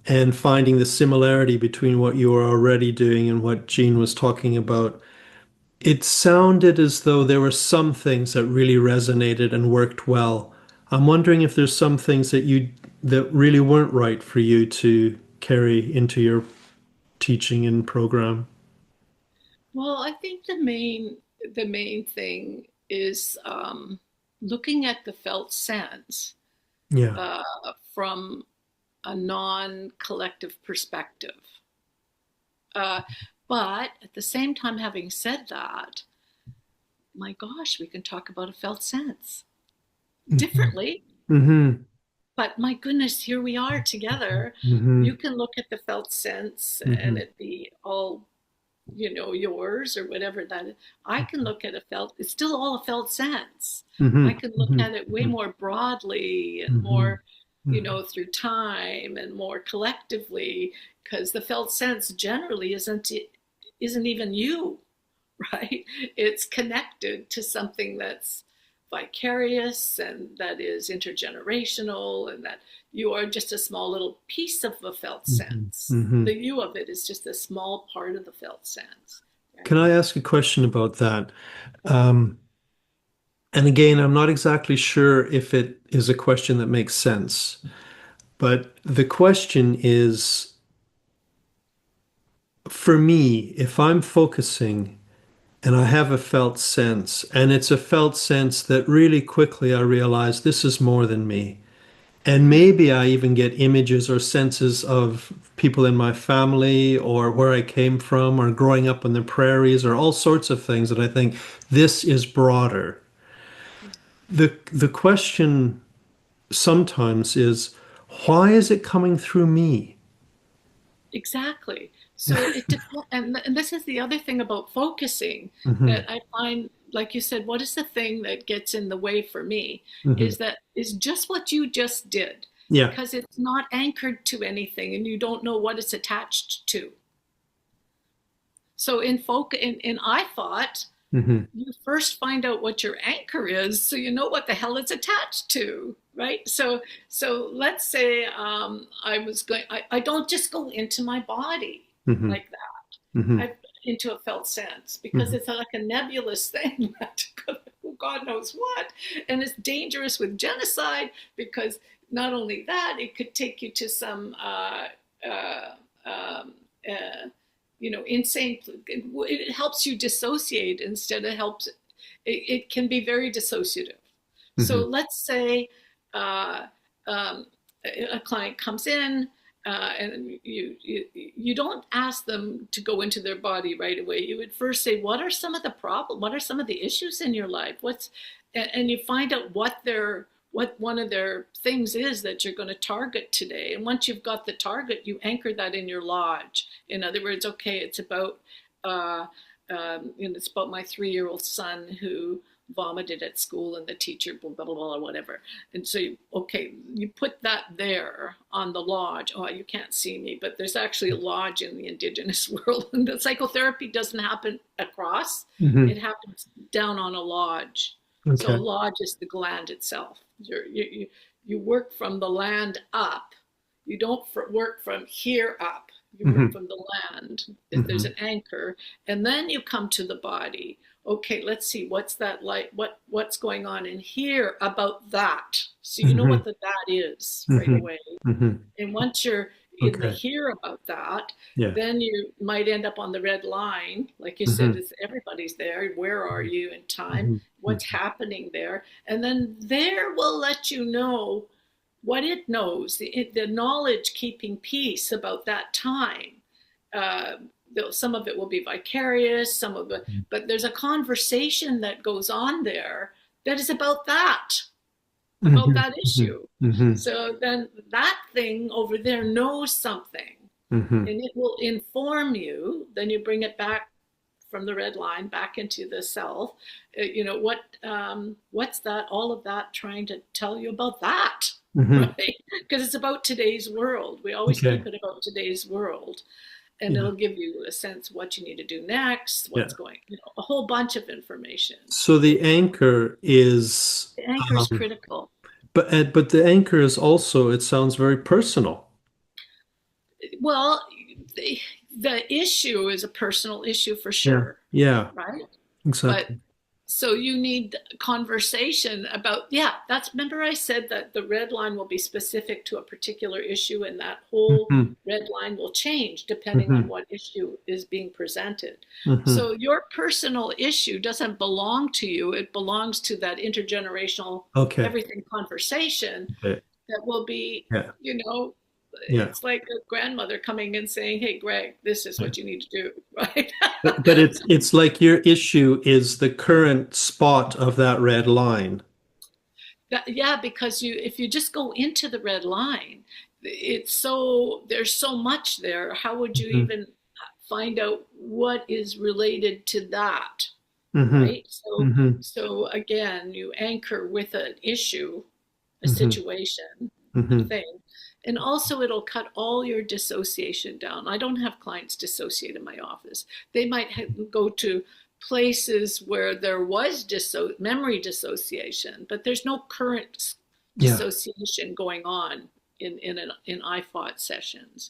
and finding the similarity between what you were already doing and what Jean was talking about, it sounded as though there were some things that really resonated and worked well. I'm wondering if there's some things that really weren't right for you to carry into your teaching and program. Well, I think the main thing is looking at the felt sense Yeah. uh, from a non-collective perspective. Uh, but at the same time, having said that, my gosh, we can talk about a felt sense Hmm. differently. Hmm. But my goodness, here we are together. You Hmm. can look at the felt sense and Hmm. it be all, yours or whatever that is. I can look at a felt, it's still all a felt sense. Hmm. I can look at it way more broadly and Hmm. more, through time and more collectively, because the felt sense generally isn't even you, right? It's connected to something that's vicarious and that is intergenerational, and that you are just a small little piece of the felt Hmm. sense. Hmm. The you of it is just a small part of the felt sense, Can right? I ask a question about that? Um, and again, I'm not exactly sure if it is a question that makes sense, but the question is, for me, if I'm focusing and I have a felt sense, and it's a felt sense that really quickly I realize this is more than me. And maybe I even get images or senses of people in my family or where I came from or growing up on the prairies or all sorts of things that I think this is broader. Yeah. The question sometimes is, why is it coming through me? Exactly. So it depends, and this is the other thing about focusing Hmm. that I find, like you said, what is the thing that gets in the way for me? Hmm. Is just what you just did, Yeah. because it's not anchored to anything, and you don't know what it's attached to. So in IFOT, Hmm. you first find out what your anchor is, so you know what the hell it's attached to, right? So let's say I don't just go into my body Hmm. like that. Hmm. I into a felt sense because Hmm. it's like a nebulous thing that, oh God knows what. And it's dangerous with genocide because not only that, it could take you to some, insane. It helps you dissociate instead of helps. It can be very dissociative. So let's say a client comes in and you don't ask them to go into their body right away. You would first say, what are some of the problems? What are some of the issues in your life? And you find out what one of their things is that you're going to target today. And once you've got the target, you anchor that in your lodge. In other words, okay, it's about it's about my 3-year-old son who vomited at school and the teacher blah blah blah or whatever. And so you put that there on the lodge. Oh, you can't see me, but there's actually a lodge in the Indigenous world, and the psychotherapy doesn't happen across. It happens down on a lodge. Okay. So a lodge is the gland itself. You work from the land up. You don't work from here up. You work from the land. There's an anchor, and then you come to the body. Okay, let's see, what's that like? What's going on in here about that? So you know what that is right away. And once you're in the here about that, then you might end up on the red line. Like you said, everybody's there. Where are you in time? What's happening there? And then there will let you know what it knows, the knowledge keeping piece about that time. Some of it will be vicarious, some of it, but there's a conversation that goes on there that is about that issue. So then that thing over there knows something, and it will inform you. Then you bring it back from the red line back into the self. What's that? All of that trying to tell you about that, right? Because it's about today's world. We always keep it about today's world. And it'll give you a sense of what you need to do next, what's going, a whole bunch of information. So the anchor is critical. But the anchor is also, it sounds very personal. Well, the issue is a personal issue for sure. Yeah. Right? Exactly. But so you need conversation about, remember I said that the red line will be specific to a particular issue, and that whole red line will change depending on what issue is being presented. So your personal issue doesn't belong to you. It belongs to that intergenerational everything conversation that will be, it's like a grandmother coming and saying, hey, Greg, this is what you need to do, right? but it's like your issue is the current spot of that red line. Because if you just go into the red line, there's so much there. How would you even find out what is related to that, right? So again, you anchor with an issue, a situation, a thing. And also it'll cut all your dissociation down. I don't have clients dissociate in my office. They might go to places where there was memory dissociation, but there's no current dissociation going on in IFOT sessions.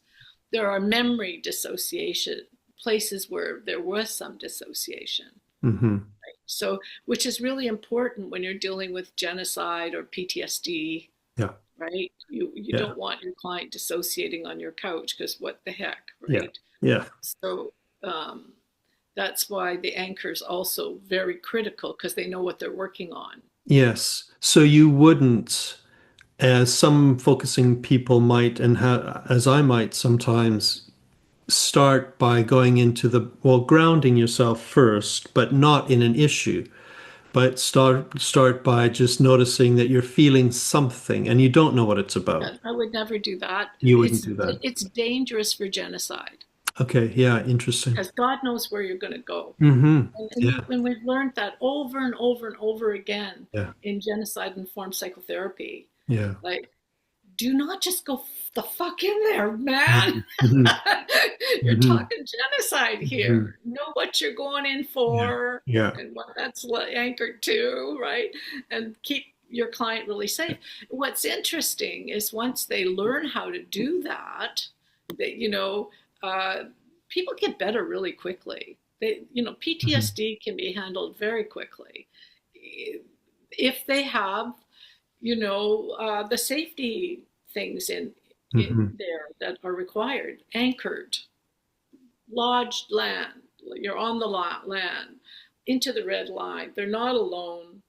There are memory dissociation, places where there was some dissociation. Right? So, which is really important when you're dealing with genocide or PTSD. Right? You don't want your client dissociating on your couch, because what the heck, right? So that's why the anchor is also very critical, because they know what they're working on. Yes. So you wouldn't, as some focusing people might, and as I might sometimes, start by going into grounding yourself first, but not in an issue. But start by just noticing that you're feeling something and you don't know what it's about. I would never do that. You wouldn't do that. It's dangerous for genocide. Okay, interesting. Because God knows where you're going to go. And we've learned that over and over and over again in genocide-informed psychotherapy. Like, do not just go the fuck in there, man. You're talking genocide here. Know what you're going in for and what that's anchored to, right? And keep your client really safe. What's interesting is once they learn how to do that, people get better really quickly. PTSD can be handled very quickly. if they have, the safety things in Hmm. there that are required, anchored, lodged land, you're on the land, into the red line. They're not alone.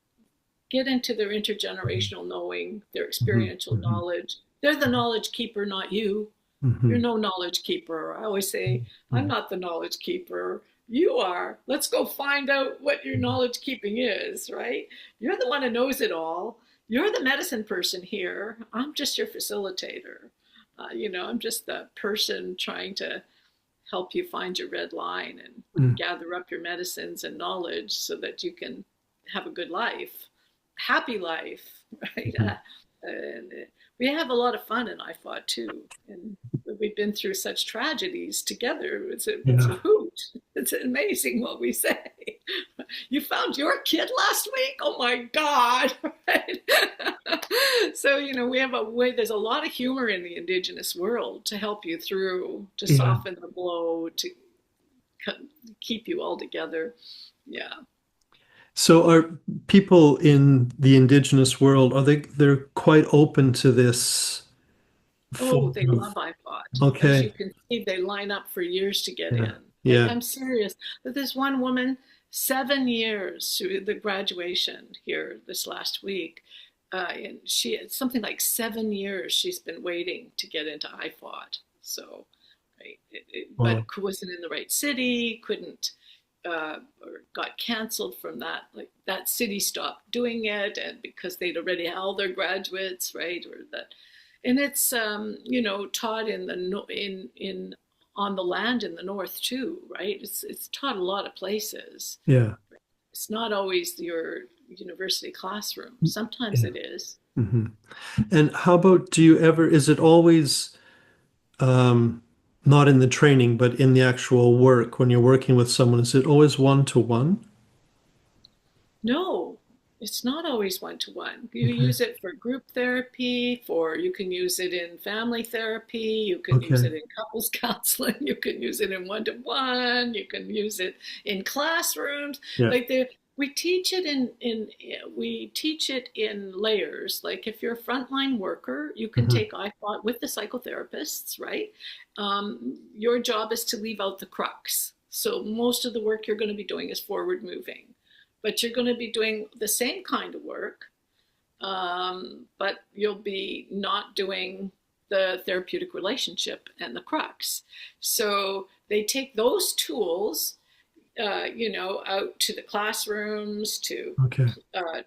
Get into their intergenerational knowing, their Hmm. experiential Hmm. knowledge. They're the knowledge keeper, not you. You're Hmm. no knowledge keeper. I always say, I'm Hmm. not the knowledge keeper. You are. Let's go find out what your knowledge keeping is, right? You're the one who knows it all. You're the medicine person here. I'm just your facilitator. I'm just the person trying to help you find your red line and Hmm. gather up your medicines and knowledge so that you can have a good life, happy life, right? And we have a lot of fun in IFOT too, and we've been through such tragedies together. It's a Yeah. hoot. It's amazing what we say. You found your kid last week? Oh my God! Right? So we have a way. There's a lot of humor in the Indigenous world to help you through, to Yeah. soften the blow, to keep you all together. Yeah. So are people in the Indigenous world, they're quite open to this Oh, form they of, love IFOT. As you okay. can see, they line up for years to get Yeah. in. Yeah. I'm serious. But this one woman, 7 years through the graduation here this last week, and it's something like 7 years she's been waiting to get into IFOT. So, right, but Wow. wasn't in the right city, couldn't, or got canceled from that. Like that city stopped doing it, and because they'd already had all their graduates, right, or that, and it's taught in the in on the land in the north too, right? It's taught a lot of places. Yeah. It's not always your university classroom. Sometimes Yeah. it is. Hmm. And how about, is it always um, not in the training, but in the actual work when you're working with someone, is it always one to one? No, it's not always one to one. You Okay. use it for group therapy, you can use it in family therapy, you can use Okay. it in couples counseling, you can use it in one to one, you can use it in classrooms. Yeah. Like we teach it we teach it in layers. Like if you're a frontline worker, you can Hmm. take IFOT with the psychotherapists, right? Your job is to leave out the crux. So most of the work you're going to be doing is forward moving, but you're going to be doing the same kind of work, but you'll be not doing the therapeutic relationship and the crux. So they take those tools, out to the classrooms, Okay.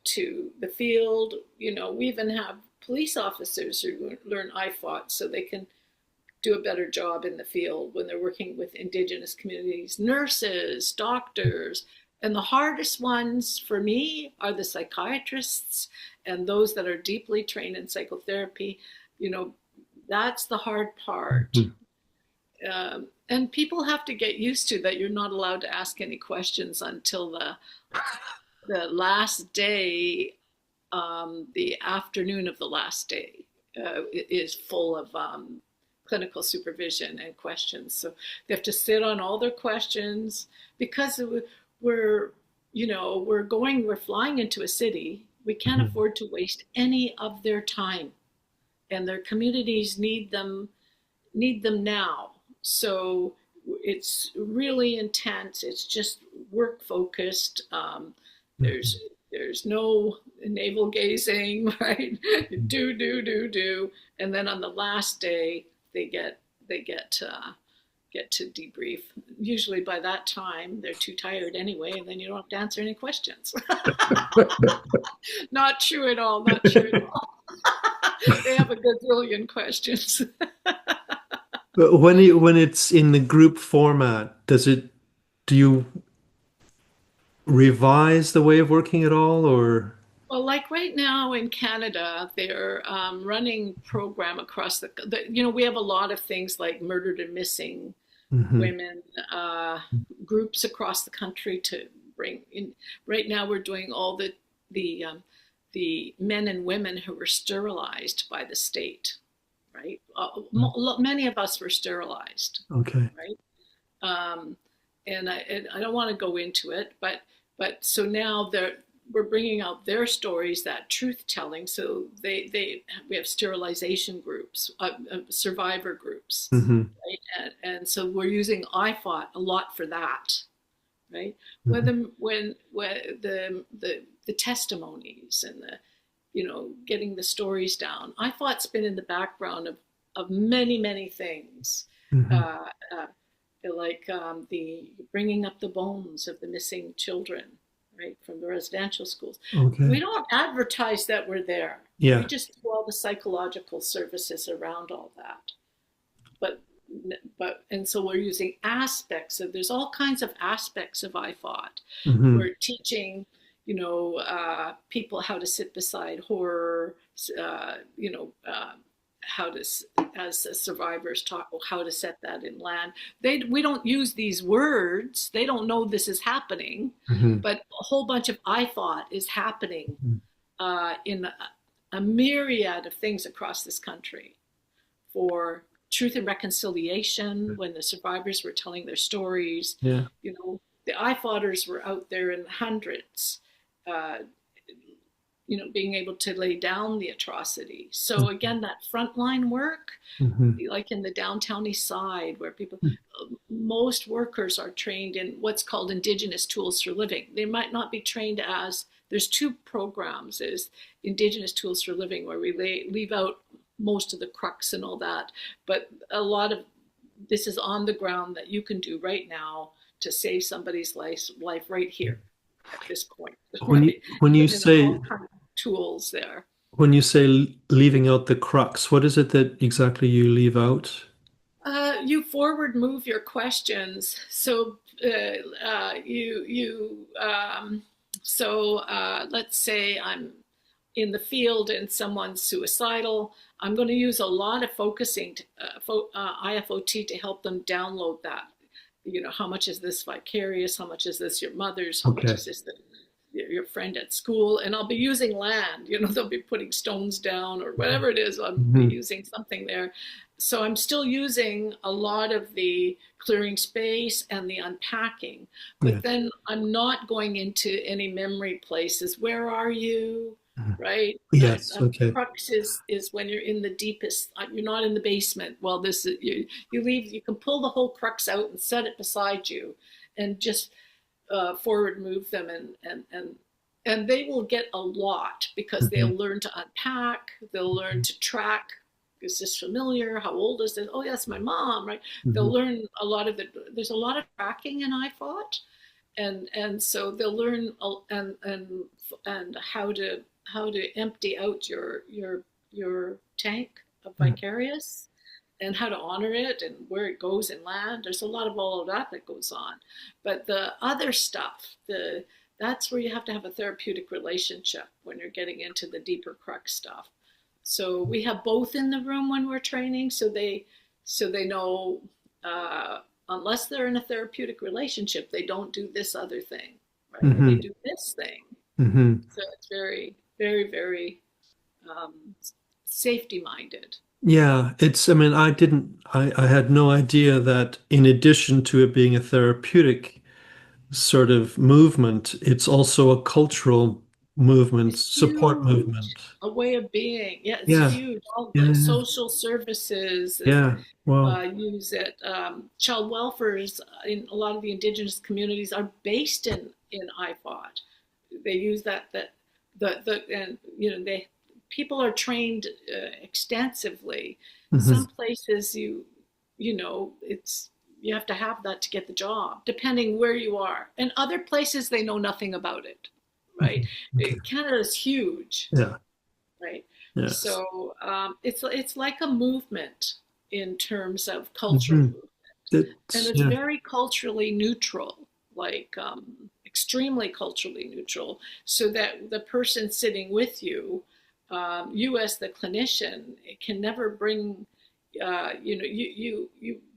to the field. We even have police officers who learn IFOT so they can do a better job in the field when they're working with Indigenous communities, nurses, doctors. And the hardest ones for me are the psychiatrists and those that are deeply trained in psychotherapy. You know, that's the hard part. Mhm. And people have to get used to that you're not allowed to ask any questions until the last day, the afternoon of the last day is full of clinical supervision and questions. So they have to sit on all their questions because we're, we're flying into a city. We can't Mhm. afford to waste any of their time, and their communities need them now. So it's really intense. It's just work focused. There's Mhm. there's no navel gazing, right? Do, and then on the last day they get to debrief. Usually by that time they're too tired anyway, and then you don't have to answer any questions. Not true at all. Not true at all. They have a gazillion questions. But when it's in the group format, do you revise the way of working at all, or? Well, like right now in Canada, they're running program across we have a lot of things like murdered and missing Hmm. women, groups across the country to bring in. Right now, we're doing all the um, the men and women who were sterilized by the state, right? Many of us were sterilized, Okay. right? Um, and I don't want to go into it, but so now we're bringing out their stories, that truth telling. So we have sterilization groups, survivor groups, Mm-hmm. right? And so we're using IFOT a lot for that, right? Mm-hmm. When the testimonies and the, getting the stories down. IFOT's been in the background of many things. Mm-hmm. Uh, uh, like the bringing up the bones of the missing children, right, from the residential schools. We Okay. don't advertise that we're there. We Yeah. just do all the psychological services around all that. But and so we're using aspects of, there's all kinds of aspects of IFOT. Mm-hmm. We're teaching, people how to sit beside horror, uh, you know, uh, how to, as survivors talk, how to set that in land. We don't use these words. They don't know this is happening, Mm-hmm. but a whole bunch of IFOT is happening Mm-hmm. in a myriad of things across this country for truth and reconciliation when the survivors were telling their stories. Yeah. The IFOTers were out there in hundreds, uh, being able to lay down the atrocity. So again, that frontline work, Mm-hmm. like in the downtown east side, where most workers are trained in what's called Indigenous tools for living. They might not be trained as, there's two programs. There's Indigenous tools for living, where we leave out most of the crux and all that, but a lot of this is on the ground that you can do right now to save somebody's life right here at this point, When you right? when you And all say kinds of tools there. when you say leaving out the crux, what is it that exactly you leave out? You forward move your questions. So let's say I'm in the field and someone's suicidal. I'm going to use a lot of IFOT to help them download that. How much is this vicarious? How much is this your mother's? How much Okay. is this your friend at school? And I'll be using land. They'll be putting stones down or whatever it is. I'll be Mm-hmm. using something there. So I'm still using a lot of the clearing space and the unpacking. Yeah. But then I'm not going into any memory places. Where are you? Right? Yes. The Okay. crux is when you're in the deepest. You're not in the basement. Well, this is you leave. You can pull the whole crux out and set it beside you, and just forward move them, and they will get a lot because Mm-hmm. they'll learn to unpack. They'll learn to track. Is this familiar? How old is this? Oh, yeah, that's my mom, right? Mm-hmm. They'll learn a lot of there's a lot of tracking in IFOT, and so they'll learn and how to empty out your tank of vicarious, and how to honor it and where it goes in land. There's a lot of all of that goes on. But the other stuff, that's where you have to have a therapeutic relationship when you're getting into the deeper crux stuff. So we have both in the room when we're training, so they know, unless they're in a therapeutic relationship, they don't do this other thing, right? Or they Mm-hmm. do this thing. Mm-hmm. So it's very, very, very safety minded. Yeah, I mean, I had no idea that in addition to it being a therapeutic sort of movement, it's also a cultural movement, It's support huge. movement. A way of being. Yeah, it's Yeah, huge. All yeah, like yeah, social services yeah. Wow. use it. Child welfares in a lot of the Indigenous communities are based in IFOT. They use and they people are trained extensively. Mm-hmm. Some places it's you have to have that to get the job, depending where you are. And other places they know nothing about it, right? Okay. Canada is huge, Yeah. right? Yes. So it's like a movement in terms of cultural Mm-hmm. movement, and It's it's yeah. very culturally neutral, like extremely culturally neutral, so that the person sitting with you, you as the clinician, can never bring, you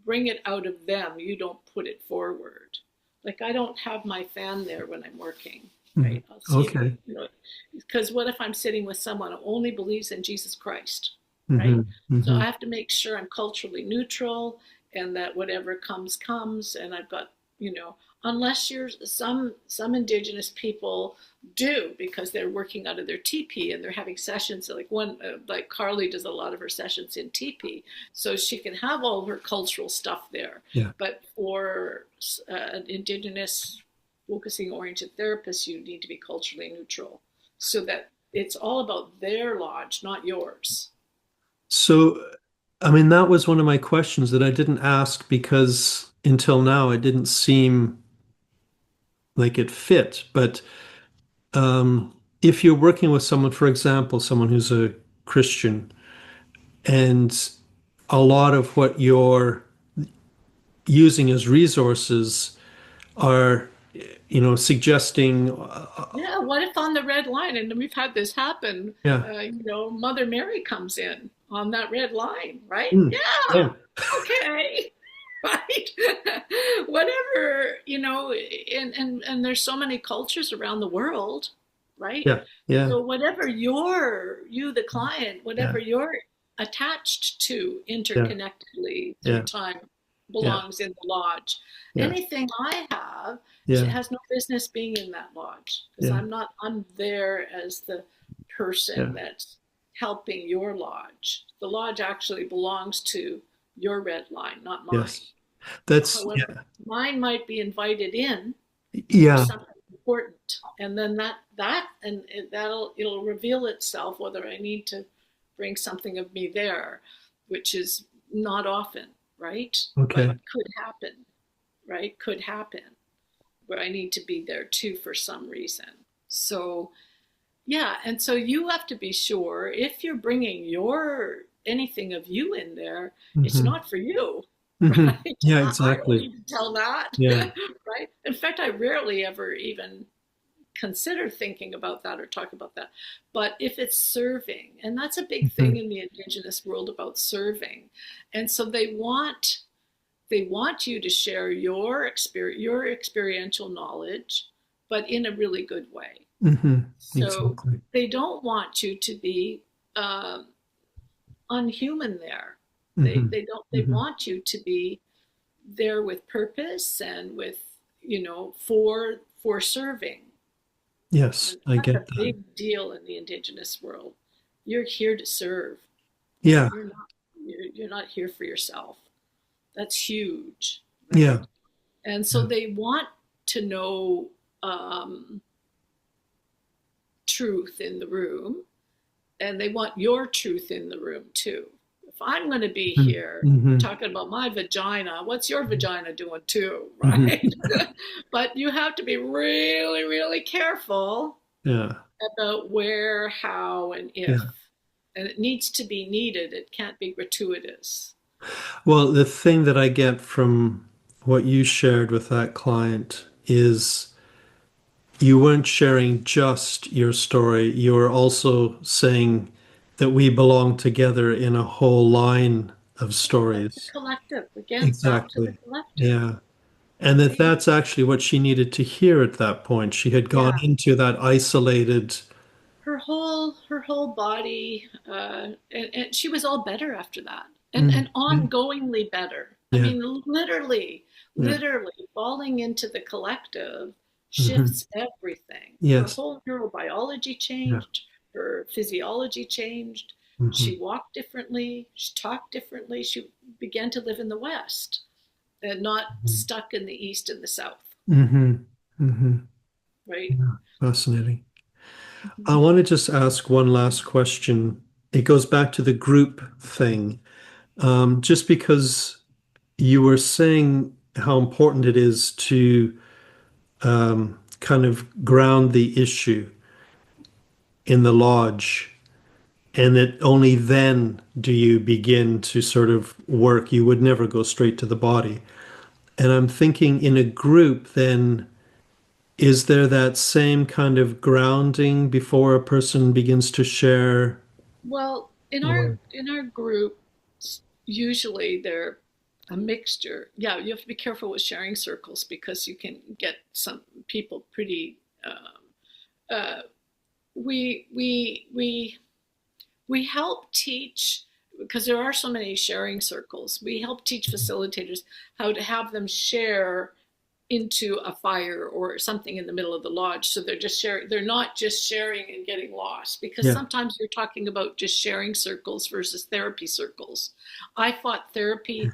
bring it out of them. You don't put it forward. Like I don't have my fan there when I'm working, Mhm. right? I'll see if Okay. because what if I'm sitting with someone who only believes in Jesus Christ, right? Mm-hmm. So Mm-hmm. I have to make sure I'm culturally neutral and that whatever comes, and I've got, unless you're some Indigenous people do, because they're working out of their teepee and they're having sessions like like Carly does a lot of her sessions in teepee, so she can have all of her cultural stuff there. Yeah. But for an Indigenous focusing oriented therapist, you need to be culturally neutral so that it's all about their lodge, not yours. So, I mean, that was one of my questions that I didn't ask because until now it didn't seem like it fit. But if you're working with someone, for example, someone who's a Christian, and a lot of what you're using as resources are, suggesting, Yeah, what if on the red line, and we've had this happen, yeah, Mother Mary comes in on that red line, right? mm, Yeah, yeah, okay, right? Whatever, and there's so many cultures around the world, right? yeah, yeah, So whatever you, the client, yeah, whatever you're attached to yeah, interconnectedly through yeah, time yeah, belongs in the lodge. yeah, Anything I have yeah, has no business being in that lodge because yeah, I'm there as the person yeah. that's helping your lodge. The lodge actually belongs to your red line, not mine. Yes. That's, However, yeah, mine might be invited in for yeah, something important, and then it'll reveal itself whether I need to bring something of me there, which is not often, right? But okay. could happen, right? Could happen where I need to be there too for some reason. So yeah, and so you have to be sure if you're bringing your anything of you in there, it's Hmm. not for you, Hmm. right? Yeah, I don't exactly. need to tell that, Yeah. right? In fact, I rarely ever even consider thinking about that or talk about that. But if it's serving, and that's a big thing Hmm. in the Indigenous world about serving, and so they want you to share your experiential knowledge, but in a really good way. Hmm. So Exactly. they don't want you to be um, unhuman there. They Hmm. they don't they Hmm. want you to be there with purpose and with for serving. Yes, And I that's get a that. big deal in the Indigenous world. You're here to serve, right? Yeah, You're not here for yourself. That's huge, yeah, right? And so yeah. they want to know um, truth in the room, and they want your truth in the room too. If I'm going to be here Mm-hmm. talking about my vagina, what's your vagina doing too, Hmm. right? But you have to be really, really careful Yeah, about where, how, and if. yeah. And it needs to be needed, it can't be gratuitous. Well, the thing that I get from what you shared with that client is you weren't sharing just your story. You were also saying that we belong together in a whole line of That's the stories. collective. Again, back to the Exactly. collective, Yeah. And that right? that's actually what she needed to hear at that point. She had gone Yeah. into that isolated. Her whole body, and she was all better after that, and Yeah, ongoingly better. I yeah, mean, literally, yeah. literally falling into the collective Hmm. shifts everything. Her Yes. whole neurobiology Yeah. changed, her physiology changed. Hmm. She walked differently, she talked differently, she began to live in the West and not stuck in the East and the South, Hmm. Hmm. right? Yeah. Fascinating. I Mhm. want to just ask one last question. It goes back to the group thing. Just because you were saying how important it is to kind of ground the issue in the lodge, and that only then do you begin to sort of work. You would never go straight to the body. And I'm thinking in a group, then, is there that same kind of grounding before a person begins to share? Well, in our Or, in our group, usually they're a mixture. Yeah, you have to be careful with sharing circles because you can get some people pretty. Uh, we help teach because there are so many sharing circles. We help teach facilitators how to have them share into a fire or something in the middle of the lodge. So they're just sharing, they're not just sharing and getting lost, because Yeah. sometimes you're talking about just sharing circles versus therapy circles. IFOT therapy,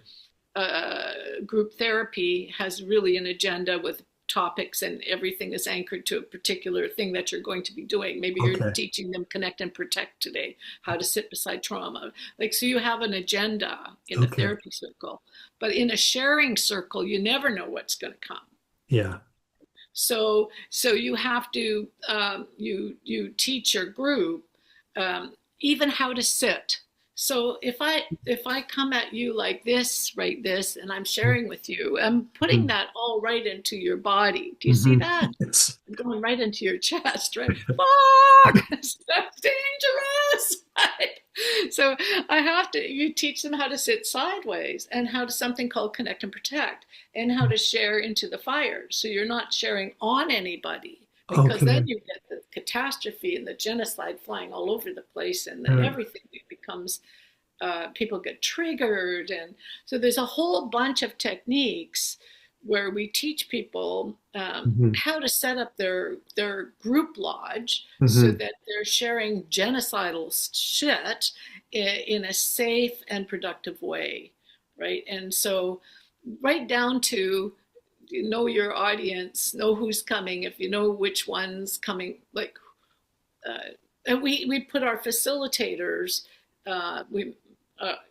group therapy, has really an agenda with topics, and everything is anchored to a particular thing that you're going to be doing. Maybe you're Okay. teaching them connect and protect today, how to sit beside trauma. Like, so you have an agenda in a Okay. therapy circle, but in a sharing circle, you never know what's going to come. Yeah. So you have to, you teach your group, even how to sit. So if I come at you like this, right, this, and I'm sharing with you, I'm putting that all right into your body. Do you see Mm-hmm. that? It's Going right into your chest, right? Fuck, that's dangerous, right? So I have to, you teach them how to sit sideways, and how to something called connect and protect, and how to share into the fire. So you're not sharing on anybody, because okay. then you get the catastrophe and the genocide flying all over the place, and Yeah. everything becomes, people get triggered. And so there's a whole bunch of techniques where we teach people, Mm-hmm. how to set up their group lodge so Mm-hmm. that they're sharing genocidal shit in a safe and productive way, right? And so, right down to, you know, your audience, know who's coming, if you know which one's coming, like, and we put our facilitators, we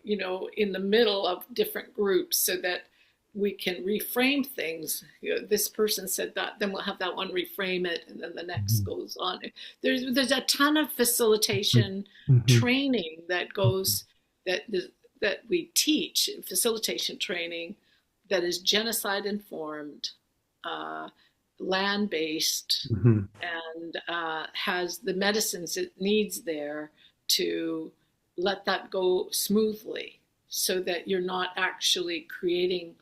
you know, in the middle of different groups, so that we can reframe things. You know, this person said that, then we'll have that one reframe it, and then the next goes on. There's a ton of facilitation Mm-hmm. training that goes, that that we teach, facilitation training, that is genocide informed, uh, land based, Mm-hmm. and has the medicines it needs there to let that go smoothly, so that you're not actually creating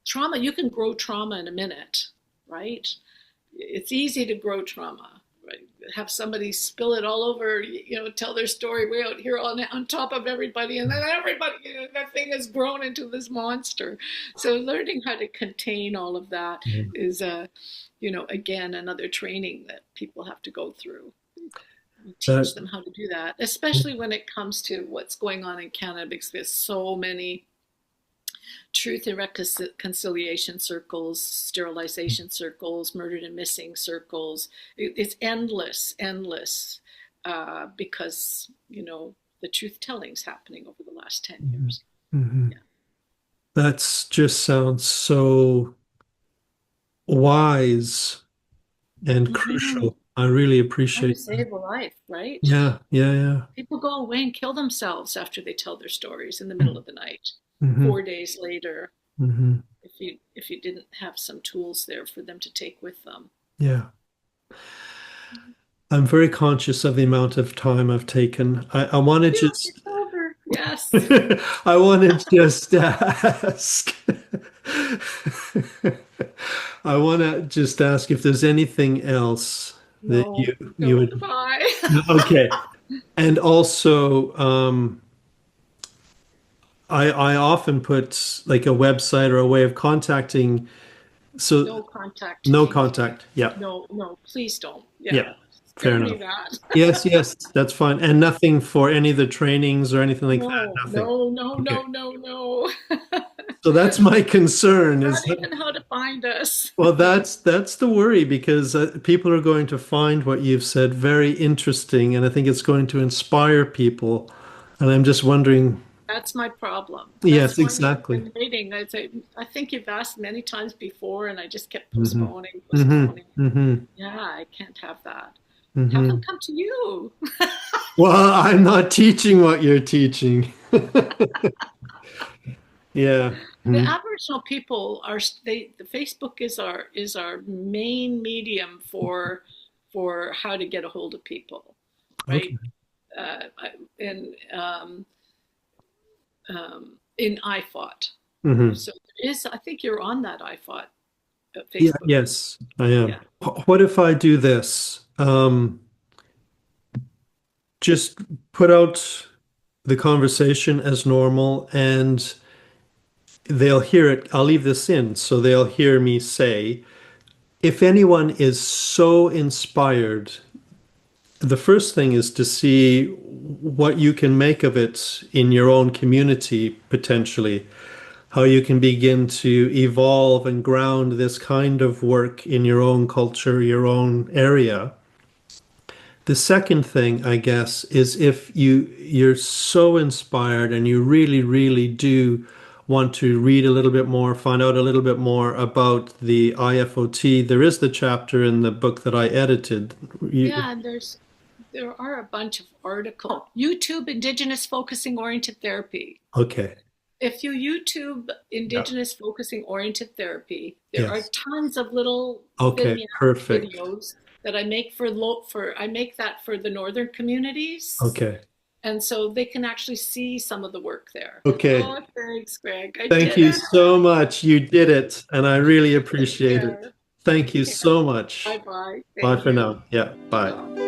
trauma. You can grow trauma in a minute, right? It's easy to grow trauma, right? Have somebody spill it all over, you know, tell their story way out here on top of everybody, and then everybody, you know, that thing has grown into this monster. So learning how to contain all of that is, you know, again, another training that people have to go through. We teach That, them how to do that, especially when it comes to what's going on in Canada, because there's so many truth and reconciliation circles, sterilization circles, murdered and missing circles. It's endless, endless, because, you know, the truth telling's happening over the last 10 years. mm-hmm. Yeah. That's just sounds so wise and Mm-hmm. crucial. I really Trying to appreciate that. save a life, right? Yeah, yeah, yeah. People go away and kill themselves after they tell their stories in the middle of the night. Mm-hmm. 4 days later, Mm-hmm. if you didn't have some tools there for them to take with them. Yeah. I'm very conscious of the amount of time I've taken. I want to Yeah, just it's over. Yes. I want to just ask. I want to just ask if there's anything else that No, you no, would. goodbye. Okay. And also, I often put like a website or a way of contacting. So No contact no me. contact. Yeah. No, no, please don't. Yeah. Yeah, Fair spare me enough. that. Yes, yes, that's fine. And nothing for any of the trainings or anything like that. No, Nothing. no, no, Okay. no, no, no. So that's my concern is Not even how to find us. well, that's the worry because people are going to find what you've said very interesting, and I think it's going to inspire people. And I'm just wondering, That's my problem. yes, That's why I've exactly. been waiting. I say, I think you've asked many times before, and I just kept Hmm. postponing, Hmm. postponing. Hmm. Yeah, I can't have that. Have them Hmm. come to you. Well, I'm not teaching what you're teaching. Yeah. The Mhm. Aboriginal people are, the Facebook is our main medium for how to get a hold of people, Okay. right? In in IFOT. Hmm. So there is, I think you're on that IFOT Yeah, Facebook group. yes, I am. Yeah. What if I do this? Just put out the conversation as normal and they'll hear it. I'll leave this in, so they'll hear me say, if anyone is so inspired, the first thing is to see what you can make of it in your own community, potentially, how you can begin to evolve and ground this kind of work in your own culture, your own area. The second thing, I guess, is if you're so inspired and you really, really do want to read a little bit more, find out a little bit more about the IFOT, there is the chapter in the book that I edited. Yeah, and there are a bunch of articles. YouTube Indigenous Focusing-Oriented Therapy. Okay. If you YouTube Yeah. Indigenous Focusing-Oriented Therapy, there are Yes. tons of little Okay. vignette Perfect. videos that I make I make that for the northern communities, Okay. and so they can actually see some of the work there. Okay. Oh, thanks, Greg. I Thank did you it. so much. You did it, and I really Take appreciate it. care. Thank you Yeah. so much. Bye bye. Bye Thank for you. now. Yeah. Bye. Bye.